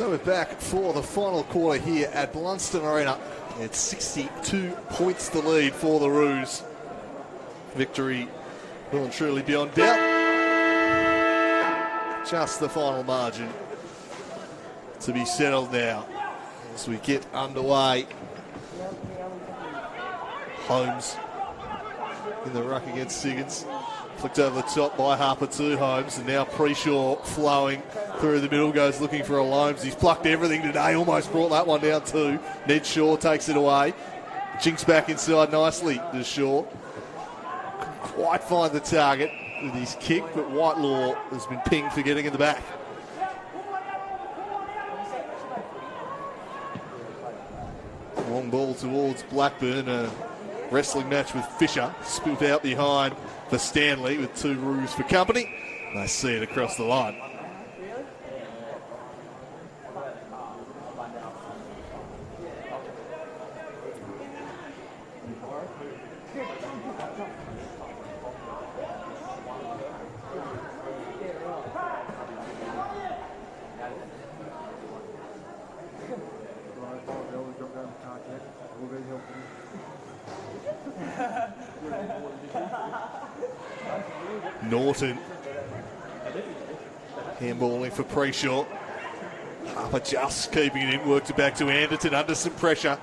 So we're back for the final quarter here at Blundstone Arena. It's 62 points to lead for the Ruse. Victory well and truly beyond doubt. Just the final margin to be settled now as we get underway. Holmes in the ruck against Siggins. Flicked over the top by Harper to Holmes, and now Preshaw flowing through the middle, goes looking for a Holmes. He's plucked everything today, almost brought that one down too. Ned Shaw takes it away. Jinks back inside nicely to Shaw. Couldn't quite find the target with his kick, but Whitelaw has been pinged for getting in the back. Long ball towards Blackburn. A wrestling match with Fisher. Spilt out behind for Stanley with two Ruse for company. They see it across the line. Norton handballing for Preshaw. Harper just keeping it in, worked it back to Anderton under some pressure.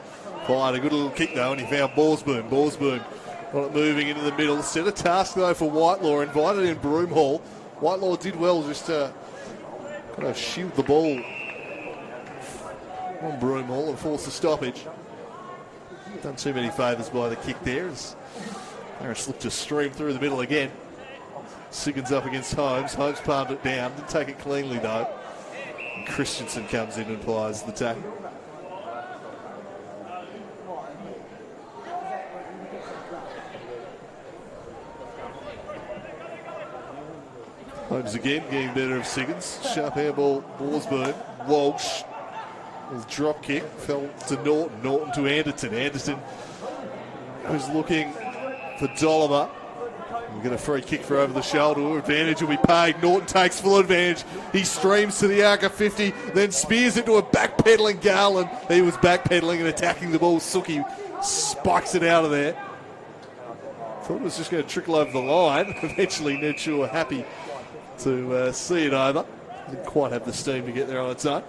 Fired a good little kick though, and he found Borsboom. Borsboom got it moving into the middle. Set a task though for Whitelaw, invited in Broomhall. Whitelaw did well just to kind of shield the ball on Broomhall and force a stoppage. Done too many favours by the kick there as Clarence looked to stream through the middle again. Siggins up against Holmes. Holmes palmed it down. Didn't take it cleanly though. And Christensen comes in and applies the tackle. Holmes again getting better of Siggins. Sharp airball, Borsboom. Walsh with drop kick. Fell to Norton. Norton to Anderton. Anderton was looking for Dolliver. We'll get a free kick for over the shoulder. Advantage will be paid. Norton takes full advantage. He streams to the Arca 50, then spears it to a backpedaling Garland. He was backpedaling and attacking the ball. Suki spikes it out of there. Thought it was just going to trickle over the line. Eventually, Ned Shaw happy to see it over. Didn't quite have the steam to get there on its own.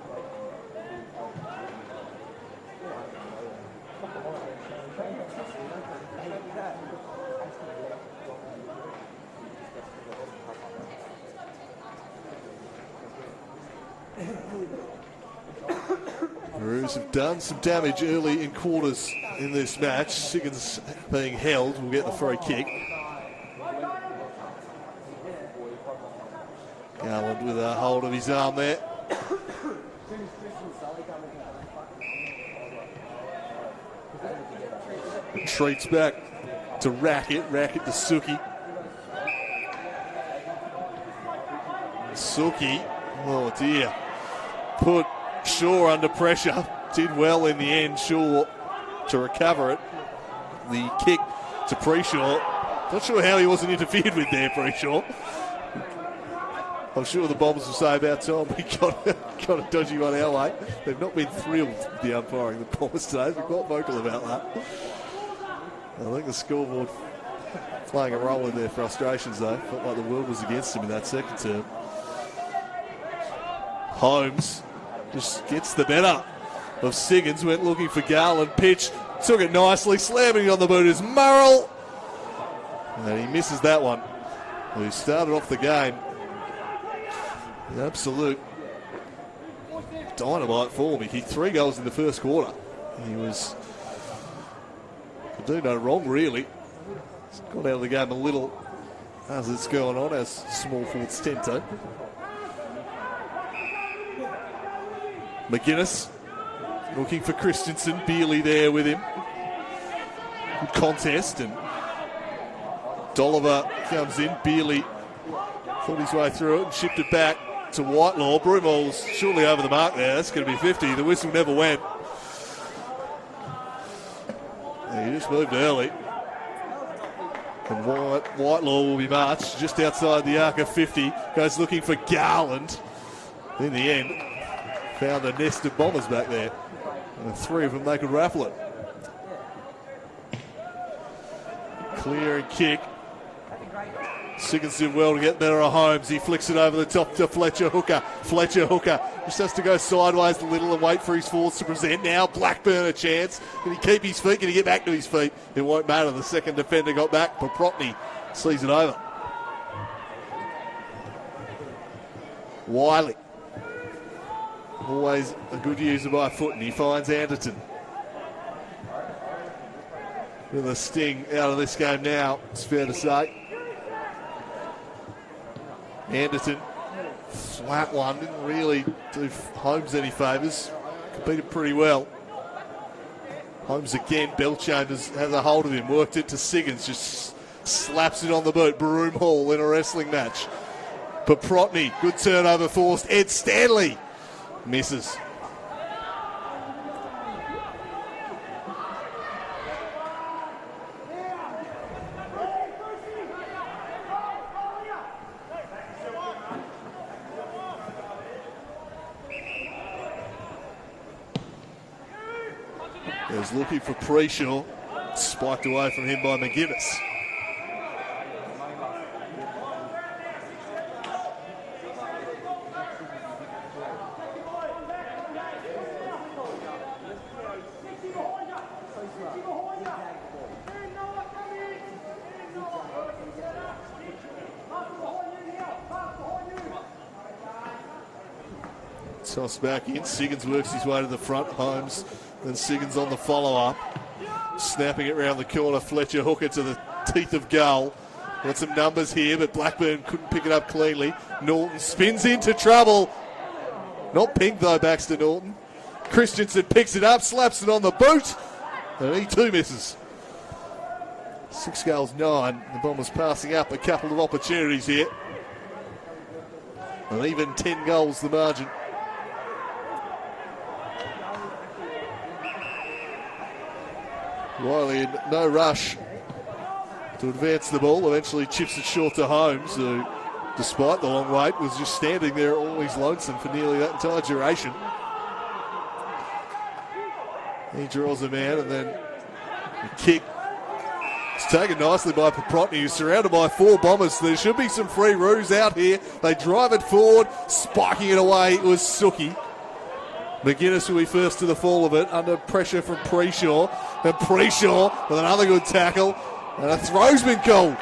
Ruse have done some damage early in quarters in this match. Siggins being held will get the free kick. Garland with a hold of his arm there. Treats back to Rackett. Rackett to Suki. Suki, oh dear, put Shaw under pressure. Did well in the end, Shaw, to recover it. The kick to Preshaw. Not sure how he wasn't interfered with there, Preshaw. I'm sure the Bombers will say about time we got a dodgy one our way. They've not been thrilled with the umpiring, the Bombers today. They're quite vocal about that. I think the scoreboard playing a role in their frustrations though. Felt like the world was against them in that second term. Holmes just gets the better of Siggins. Went looking for Garland. Pitch. Took it nicely. Slamming on the boot is Murrell. And he misses that one. Well, he started off the game in absolute dynamite form. He kicked 3 goals in the first quarter. He was... could do no wrong, really. He's got out of the game a little as it's going on, as small forwards tend to. McGuinness looking for Christensen. Bealey there with him. Good contest, and Dolliver comes in. Bealey thought his way through it and shipped it back to Whitelaw. Broomall's surely over the mark there. That's going to be 50. The whistle never went. He just moved early. And Whitelaw will be marched just outside the Arca 50. Goes looking for Garland. In the end, found a nest of bombers back there. And 3 of them, they could raffle it. Clear and kick. Siggins did well to get better at Holmes. He flicks it over the top to Fletcher Hooker. Fletcher Hooker just has to go sideways a little and wait for his forwards to present. Now Blackburn a chance. Can he keep his feet? Can he get back to his feet? It won't matter. The second defender got back. Paprotny sees it over. Wiley. Always a good user by foot, and he finds Anderton. With a sting out of this game now, it's fair to say. Anderton, flat one, didn't really do Holmes any favours. Competed pretty well. Holmes again, Bellchambers has a hold of him, worked it to Siggins, just slaps it on the boot. Broome Hall in a wrestling match. Paprotny, good turnover forced. Ed Stanley misses. He was looking for Preshaw, spiked away from him by McGuinness. Toss back in. Siggins works his way to the front. Holmes, then Siggins on the follow-up. Snapping it round the corner. Fletcher Hooker to the teeth of goal. Got some numbers here, but Blackburn couldn't pick it up cleanly. Norton spins into trouble. Not pinged though, Baxter Norton. Christensen picks it up, slaps it on the boot, and he too misses. 6 goals, 9. The Bombers passing up a couple of opportunities here. And even 10 goals the margin. Wiley in no rush to advance the ball. Eventually chips it short to Holmes, who, despite the long wait, was just standing there always lonesome for nearly that entire duration. He draws a man, and then the kick. It's taken nicely by Paprotny, who's surrounded by 4 Bombers. There should be some free Ruse out here. They drive it forward, spiking it away. It was Suki. McGuinness will be first to the fall of it, under pressure from Preshaw. And Preshaw with another good tackle. And a throw's been called.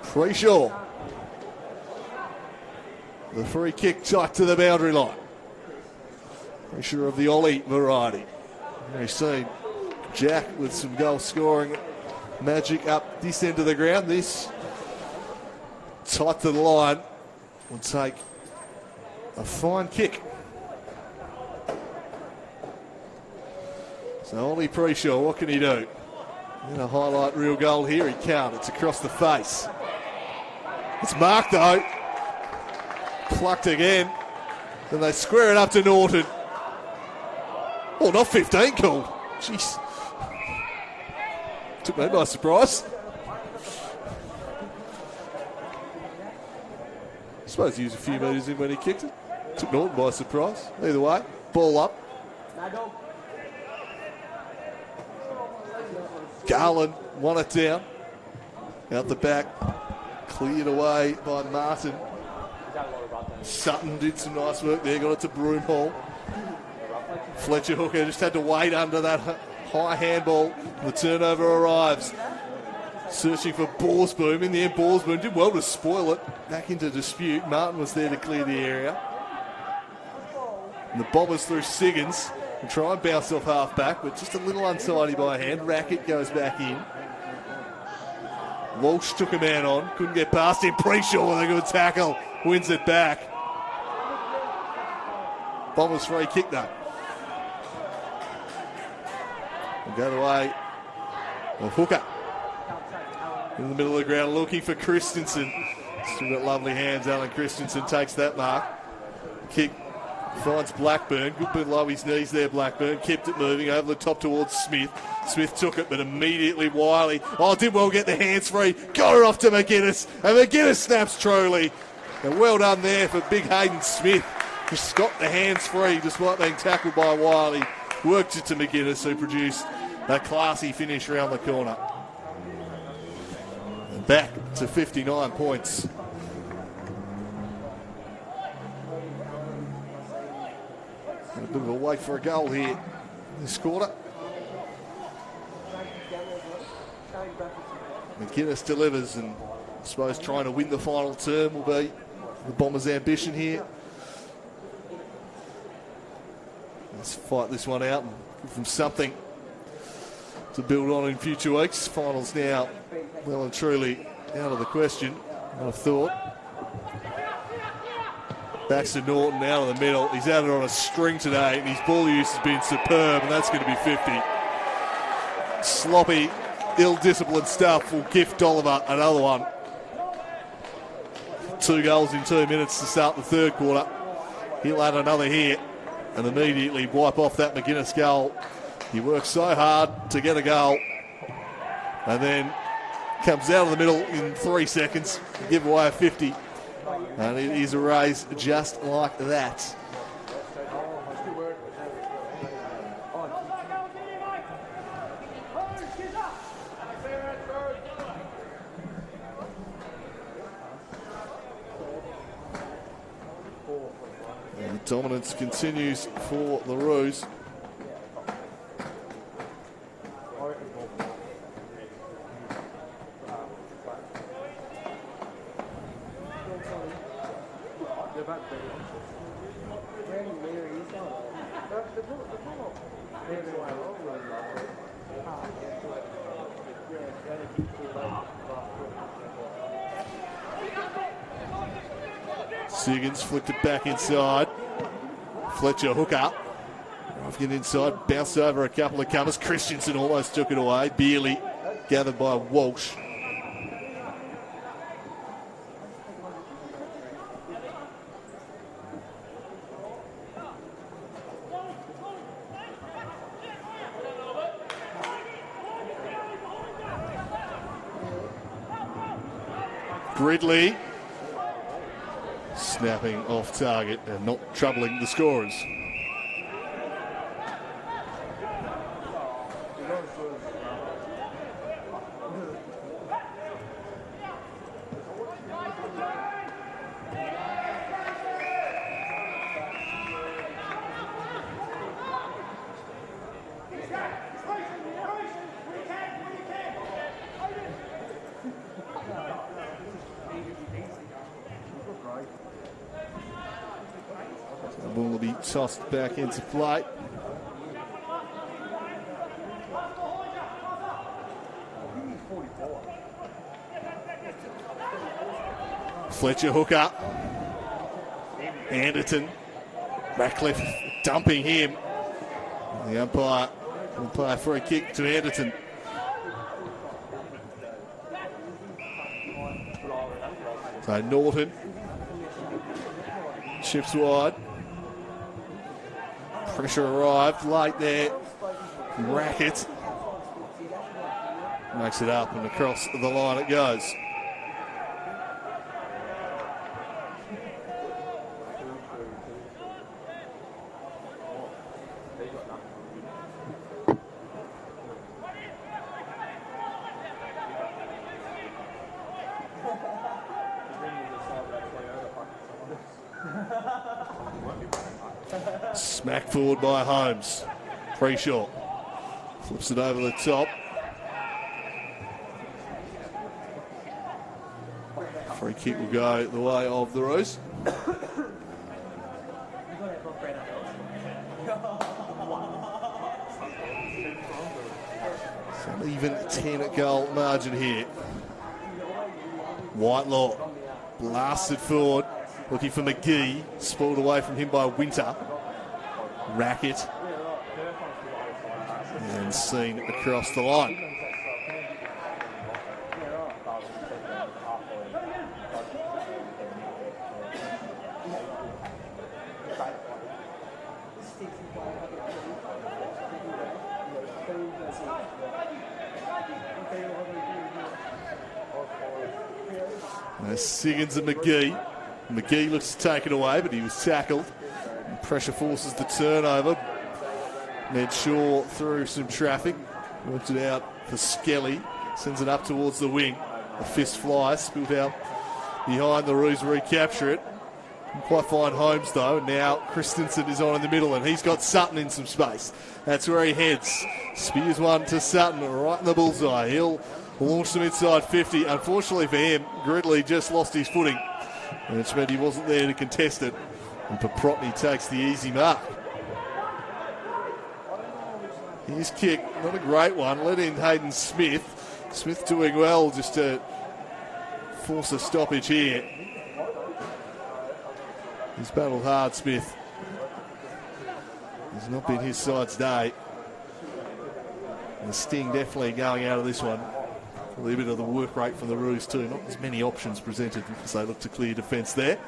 Preshaw. The free kick tight to the boundary line. Pressure of the Ollie variety. We've seen Jack with some goal scoring magic up this end of the ground. This tight to the line will take a fine kick. So Ollie Preshaw, what can he do? In a highlight reel goal here, he can't. It's across the face. It's marked though. Plucked again. Then they square it up to Norton. Oh, not 15 called. Jeez. Took me by surprise. I suppose he was a few metres in when he kicked it. Took Norton by surprise. Either way, ball up. Garland won it down. Out the back. Cleared away by Martin. Sutton did some nice work there. Got it to Broome Hall. Fletcher Hooker just had to wait under that high handball. The turnover arrives. Searching for Borsboom. In the end, Borsboom did well to spoil it. Back into dispute. Martin was there to clear the area. And the Bombers through Siggins. And try and bounce off half back, but just a little untidy by hand. Racket goes back in. Walsh took a man on. Couldn't get past him. Preshaw with a good tackle. Wins it back. Bombers free kick though. We'll go the way of Hooker. In the middle of the ground looking for Christensen. Still got lovely hands. Alan Christensen takes that mark. Kick finds Blackburn. Good below his knees there, Blackburn. Kept it moving over the top towards Smith. Smith took it, but immediately Wiley. Oh, did well get the hands free. Got it off to McGuinness. And McGuinness snaps truly. And well done there for big Hayden Smith. Just got the hands free despite being tackled by Wiley. Worked it to McGuinness, who produced a classy finish around the corner. And back to 59 points. A bit of a wait for a goal here this quarter. McGuinness delivers, and I suppose trying to win the final term will be the Bombers' ambition here. Let's fight this one out and give them something to build on in future weeks. Finals now well and truly out of the question, I'd have thought. Baxter Norton out of the middle. He's had it on a string today, and his ball use has been superb, and that's going to be 50. Sloppy, ill-disciplined stuff will gift Oliver another one. 2 goals in 2 minutes to start the third quarter. He'll add another here and immediately wipe off that McGuinness goal. He works so hard to get a goal and then comes out of the middle in 3 seconds to give away a 50. And it is a raise just like that. And the dominance continues for the Ruse. Siggins flicked it back inside. Fletcher hook up. Get inside, bounced over a couple of comers. Christensen almost took it away. Beerley gathered by Walsh. Gridley snapping off target and not troubling the scorers. Will be tossed back into play. Fletcher hook up. Anderton. Ratcliffe dumping him. The umpire will play a free kick to Anderton. So Norton chips wide. Pressure arrived late there. Racket makes it up and across the line it goes. Smack forward by Holmes. Free shot. Flips it over the top. Free kick will go the way of the Ruse. So an even 10-goal margin here. Whitelaw blasted forward, looking for McGee. Spoiled away from him by Winter. Racket. And seen across the line. There's Siggins and McGee. McGee looks to take it away, but he was tackled. And pressure forces the turnover. Ned Shaw through some traffic. Worked it out for Skelly. Sends it up towards the wing. A fist fly, spilled out behind the Ruse, recapture it. Didn't quite find Holmes though. Now Christensen is on in the middle and he's got Sutton in some space. That's where he heads. Spears one to Sutton right in the bullseye. He'll launch them inside 50. Unfortunately for him, Gridley just lost his footing, which meant he wasn't there to contest it. And Paprotny takes the easy mark. His kick, not a great one, let in Hayden Smith. Smith doing well just to force a stoppage here. He's battled hard, Smith. It's not been his side's day. And the sting definitely going out of this one. A little bit of the work rate from the Ruse too. Not as many options presented as they look to clear defence there.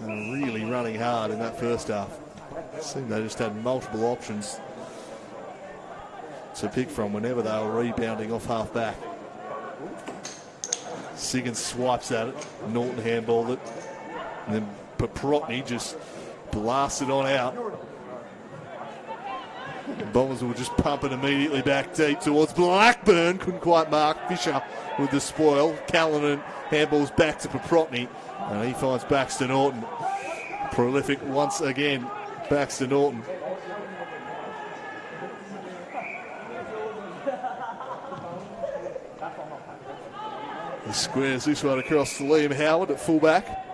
And really running hard in that first half. It seemed they just had multiple options to pick from whenever they were rebounding off half back. Siggins swipes at it. Norton handballed it. And then Paprotny just blasted on out. The Bombers will just pump it immediately back deep towards Blackburn. Couldn't quite mark. Fisher with the spoil. Callanan handballs back to Paprotny. And he finds Baxter Norton. Prolific once again, Baxter Norton. He squares this one across to Liam Howard at fullback.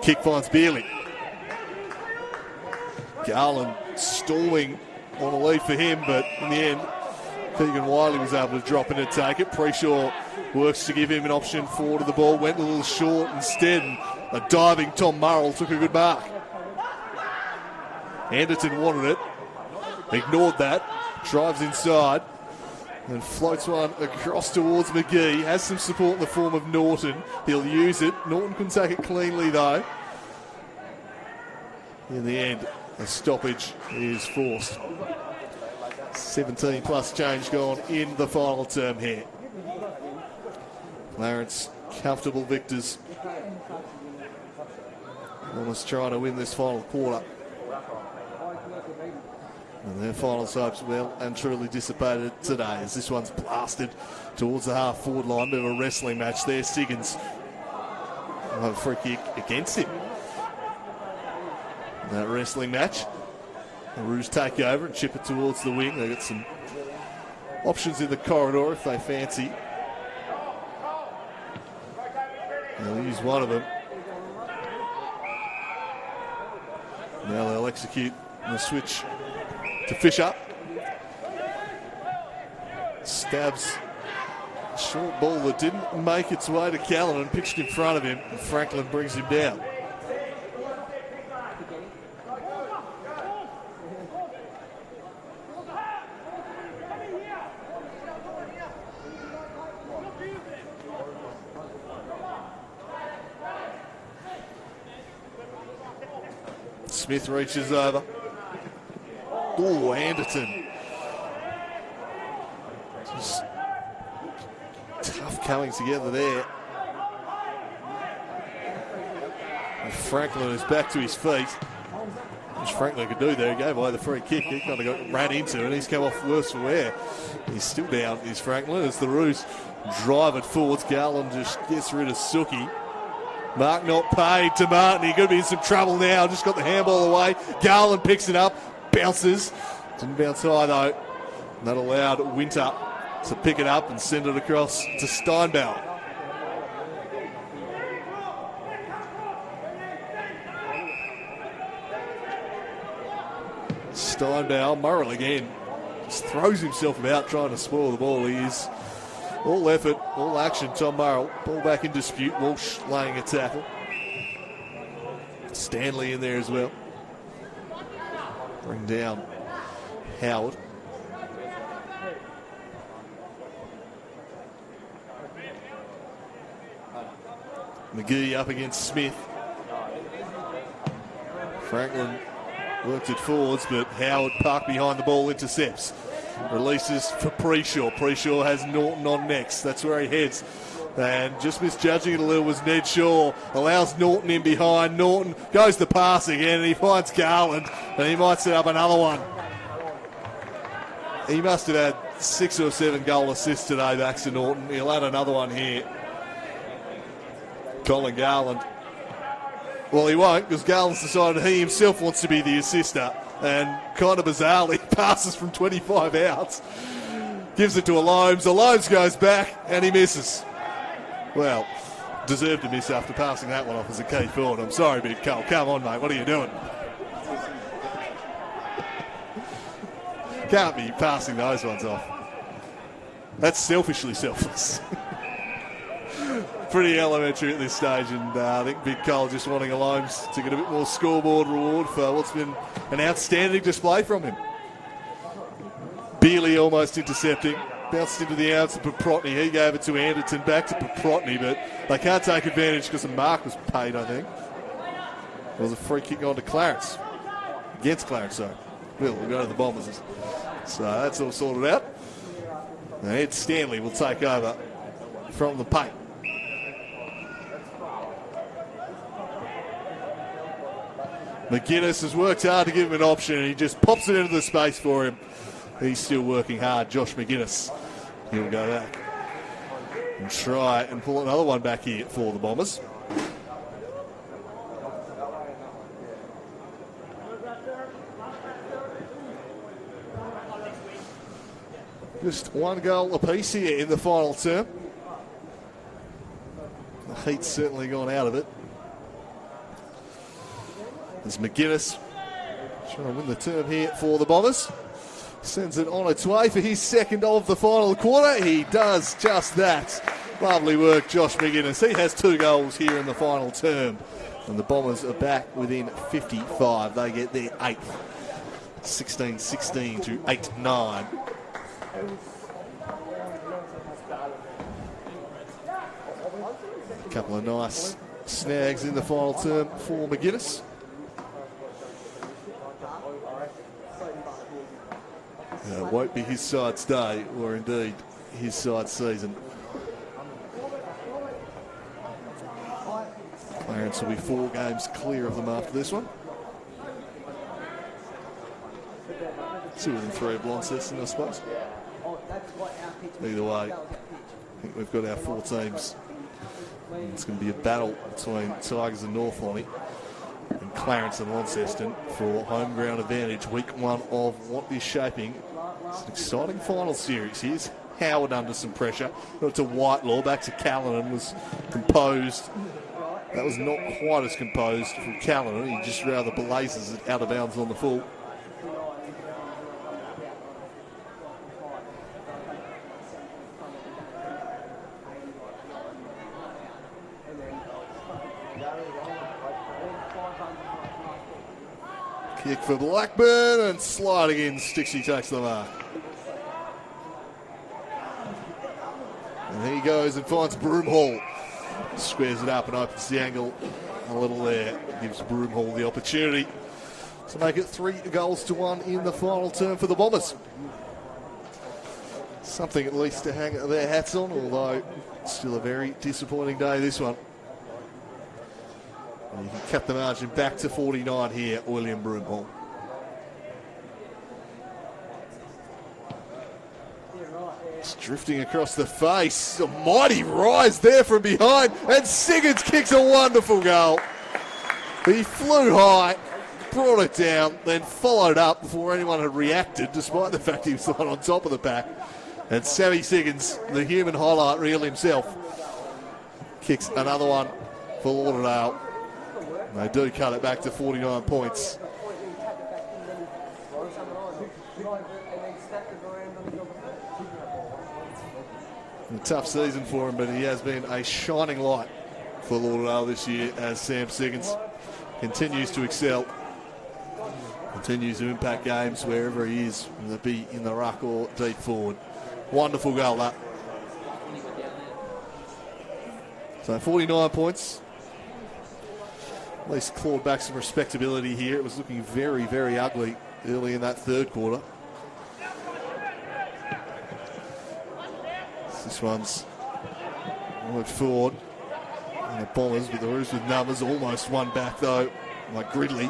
Kick finds Beerley. Garland storming on a lead for him, but in the end, Keegan Wiley was able to drop in and take it. Preshaw works to give him an option forward of the ball, went a little short instead, and a diving Tom Murrell took a good mark. Anderton wanted it, ignored that, drives inside, and floats one across towards McGee. Has some support in the form of Norton. He'll use it. Norton can take it cleanly though. In the end, a stoppage is forced. 17 plus change gone in the final term here. Clarence, comfortable victors. Almost trying to win this final quarter. And their final hopes well and truly dissipated today as this one's blasted towards the half-forward line. Bit of a wrestling match there. Siggins will have a free kick against him. That wrestling match. The Ruse take over and chip it towards the wing. They've got some options in the corridor if they fancy. They'll use one of them. Now they'll execute the switch to Fisher. Stabs short ball that didn't make its way to Callan and pitched in front of him, and Franklin brings him down. Smith reaches over. Oh, Anderton. Just tough coming together there. And Franklin is back to his feet. Which Franklin could do there. He gave away the free kick. He kind of got ran into and he's come off worse for wear. He's still down, is Franklin, as the Ruse drive it forwards. Garland just gets rid of Suki. Mark not paid to Martin. He could be in some trouble now. Just got the handball away. Garland picks it up. Bounces. Didn't bounce high though. And that allowed Winter to pick it up and send it across to Steinbauer. Steinbauer, Murrell again. Just throws himself about trying to spoil the ball. He is all effort, all action, Tom Murrell. Ball back in dispute. Walsh laying a tackle. Stanley in there as well. Bring down Howard. McGee up against Smith. Franklin worked it forwards, but Howard parked behind the ball, intercepts. Releases for Preshaw. Preshaw has Norton on next. That's where he heads. And just misjudging it a little was Ned Shaw. Allows Norton in behind. Norton goes to pass again, and he finds Garland, and he might set up another one. He must have had 6 or 7 goal assists today, Baxter Norton. He'll add another one here. Colin Garland. Well, he won't, because Garland's decided he himself wants to be the assister. And kind of bizarrely passes from 25 outs. Gives it to Alomes. Alomes goes back, and he misses. Well, deserved to miss after passing that one off as a key forward. I'm sorry, Big Cole. Come on, mate. What are you doing? Can't be passing those ones off. That's selfishly selfless. Pretty elementary at this stage, and I think Big Cole just wanting Alomes to get a bit more scoreboard reward for what's been an outstanding display from him. Bealey almost intercepting. Bounced into the outs of Paprotny. He gave it to Anderton, back to Paprotny, but they can't take advantage because the mark was paid, I think. It was a free kick on to Clarence. Against Clarence, sorry. We'll go to the Bombers. So that's all sorted out. And Ed Stanley will take over from the paint. McGuinness has worked hard to give him an option, and he just pops it into the space for him. He's still working hard, Josh McGuinness. He'll go back and try and pull another one back here for the Bombers. Just one goal apiece here in the final term. The heat's certainly gone out of it. There's McGuinness trying to win the term here for the Bombers. Sends it on its way for his second of the final quarter. He does just that. Lovely work, Josh McGuinness. He has 2 goals here in the final term. And the Bombers are back within 55. They get their 8th. 16-16 to 8-9. A couple of nice snags in the final term for McGuinness. It won't be his side's day, or indeed his side's season. Clarence will be 4 games clear of them after this one. 2 of them 3 of Blundstone, I suppose. Either way, I think we've got our 4 teams. And it's going to be a battle between Tigers and North Lonnie and Clarence and Launceston for home ground advantage. Week 1 of what is shaping. It's an exciting final series. Here's Howard under some pressure. Got to Whitelaw, back to Callanan, was composed. That was not quite as composed from Callanan. He just rather blazes it out of bounds on the full. Kick for Blackburn, and sliding in, Stixie takes the mark. And he goes and finds Broomhall. Squares it up and opens the angle a little there. Gives Broomhall the opportunity to make it 3-1 in the final term for the Bombers. Something at least to hang their hats on, although still a very disappointing day, this one. And you can cut the margin back to 49 here, William Broomhall. It's drifting across the face. A mighty rise there from behind, and Siggins kicks a wonderful goal. He flew high, brought it down, then followed up before anyone had reacted, despite the fact he was the one on top of the pack. And Sammy Siggins, the human highlight reel himself, kicks another one for Lauderdale. They do cut it back to 49 points. A tough season for him, but he has been a shining light for Lauderdale this year as Sam Siggins continues to excel, continues to impact games wherever he is, whether it be in the ruck or deep forward. Wonderful goal, that. So 49 points. At least clawed back some respectability here. It was looking very, very ugly early in that third quarter. This one's worked forward. And the Bombers with the Ruse with numbers. Almost one back though, like Gridley.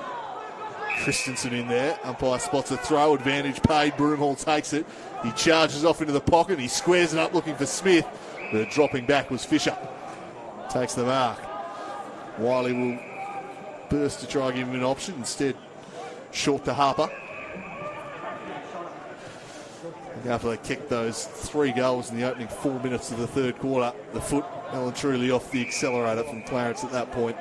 Christensen in there. Umpire spots a throw. Advantage paid. Broomhall takes it. He charges off into the pocket. He squares it up looking for Smith. But dropping back was Fisher. Takes the mark. Wiley will burst to try and give him an option. Instead, short to Harper. And after they kicked those 3 goals in the opening 4 minutes of the third quarter, the foot well and truly off the accelerator from Clarence at that point.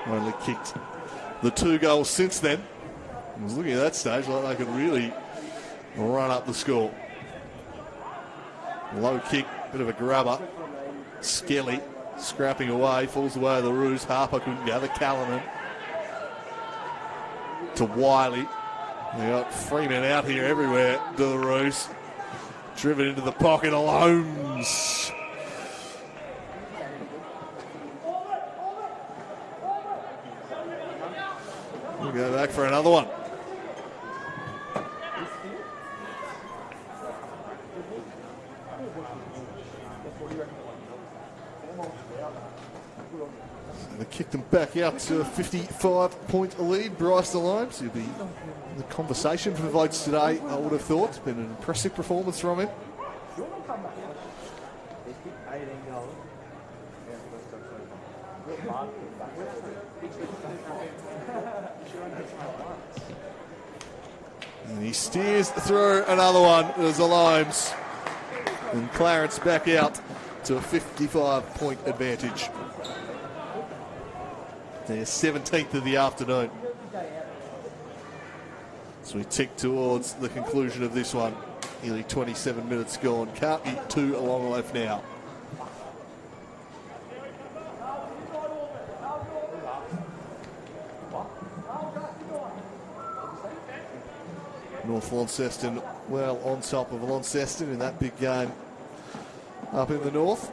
Only kicked the 2 goals since then. I was looking at that stage like they could really run up the score. Low kick, bit of a grubber. Skelly scrapping away, falls away to the Ruse. Harper couldn't gather. Callanan to Wiley. They got Freeman out here everywhere to the Ruse. Driven into the pocket alone. We'll go back for another one. So they kicked them back out to a 55-point lead. Bryce Delames, he'll be in the conversation for votes today, I would have thought. It's been an impressive performance from him. And he steers through another one as Delames. And Clarence back out to a 55-point advantage. Their 17th of the afternoon. So we tick towards the conclusion of this one. Nearly 27 minutes gone. Can't be too long left now. North Launceston well on top of Launceston in that big game up in the north.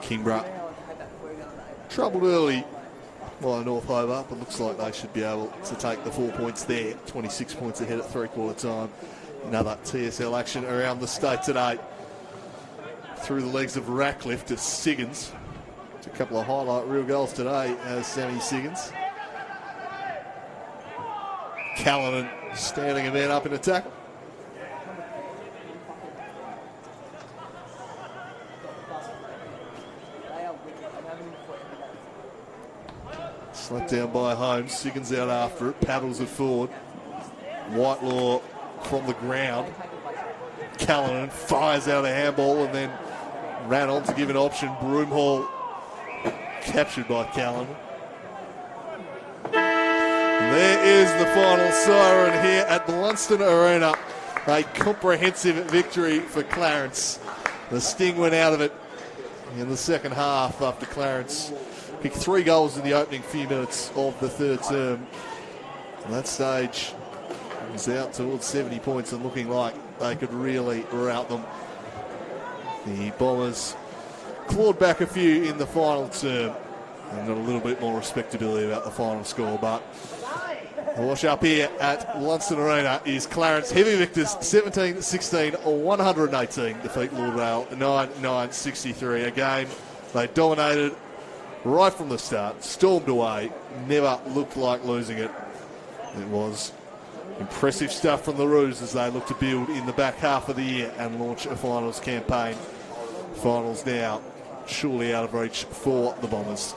Kingborough troubled early by North Hobart, but looks like they should be able to take the 4 points there. 26 points ahead at 3/4 time. Another TSL action around the state today. Through the legs of Ratcliffe to Siggins. A couple of highlight real goals today as Sammy Siggins. Callanan standing a man up in attack. Slapped down by Holmes. Siggins out after it. Paddles it forward. Whitelaw from the ground. Callanan fires out a handball and then ran on to give an option. Broomhall captured by Callanan. There is the final siren here at Blundstone Arena. A comprehensive victory for Clarence. The sting went out of it in the second half after Clarence kicked 3 goals in the opening few minutes of the third term. At that stage, it was out towards 70 points and looking like they could really rout them. The Bombers clawed back a few in the final term and got a little bit more respectability about the final score, but the wash up here at Blundstone Arena is Clarence Heavy Victors 17-16, 118 defeat Lauderdale 9-63. A game they dominated right from the start, stormed away, never looked like losing it. It was impressive stuff from the Ruse as they look to build in the back half of the year and launch a finals campaign. Finals now surely out of reach for the Bombers.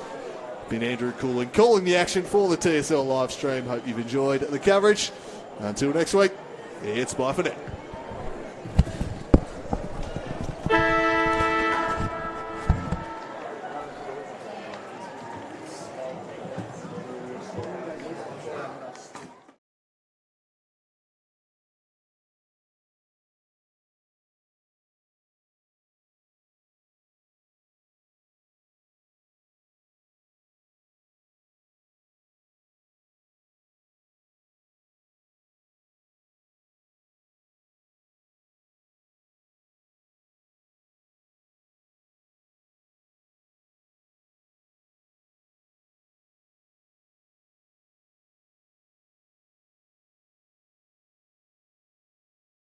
Been Andrew Cooling calling the action for the TSL live stream. Hope you've enjoyed the coverage. Until next week, it's bye for now.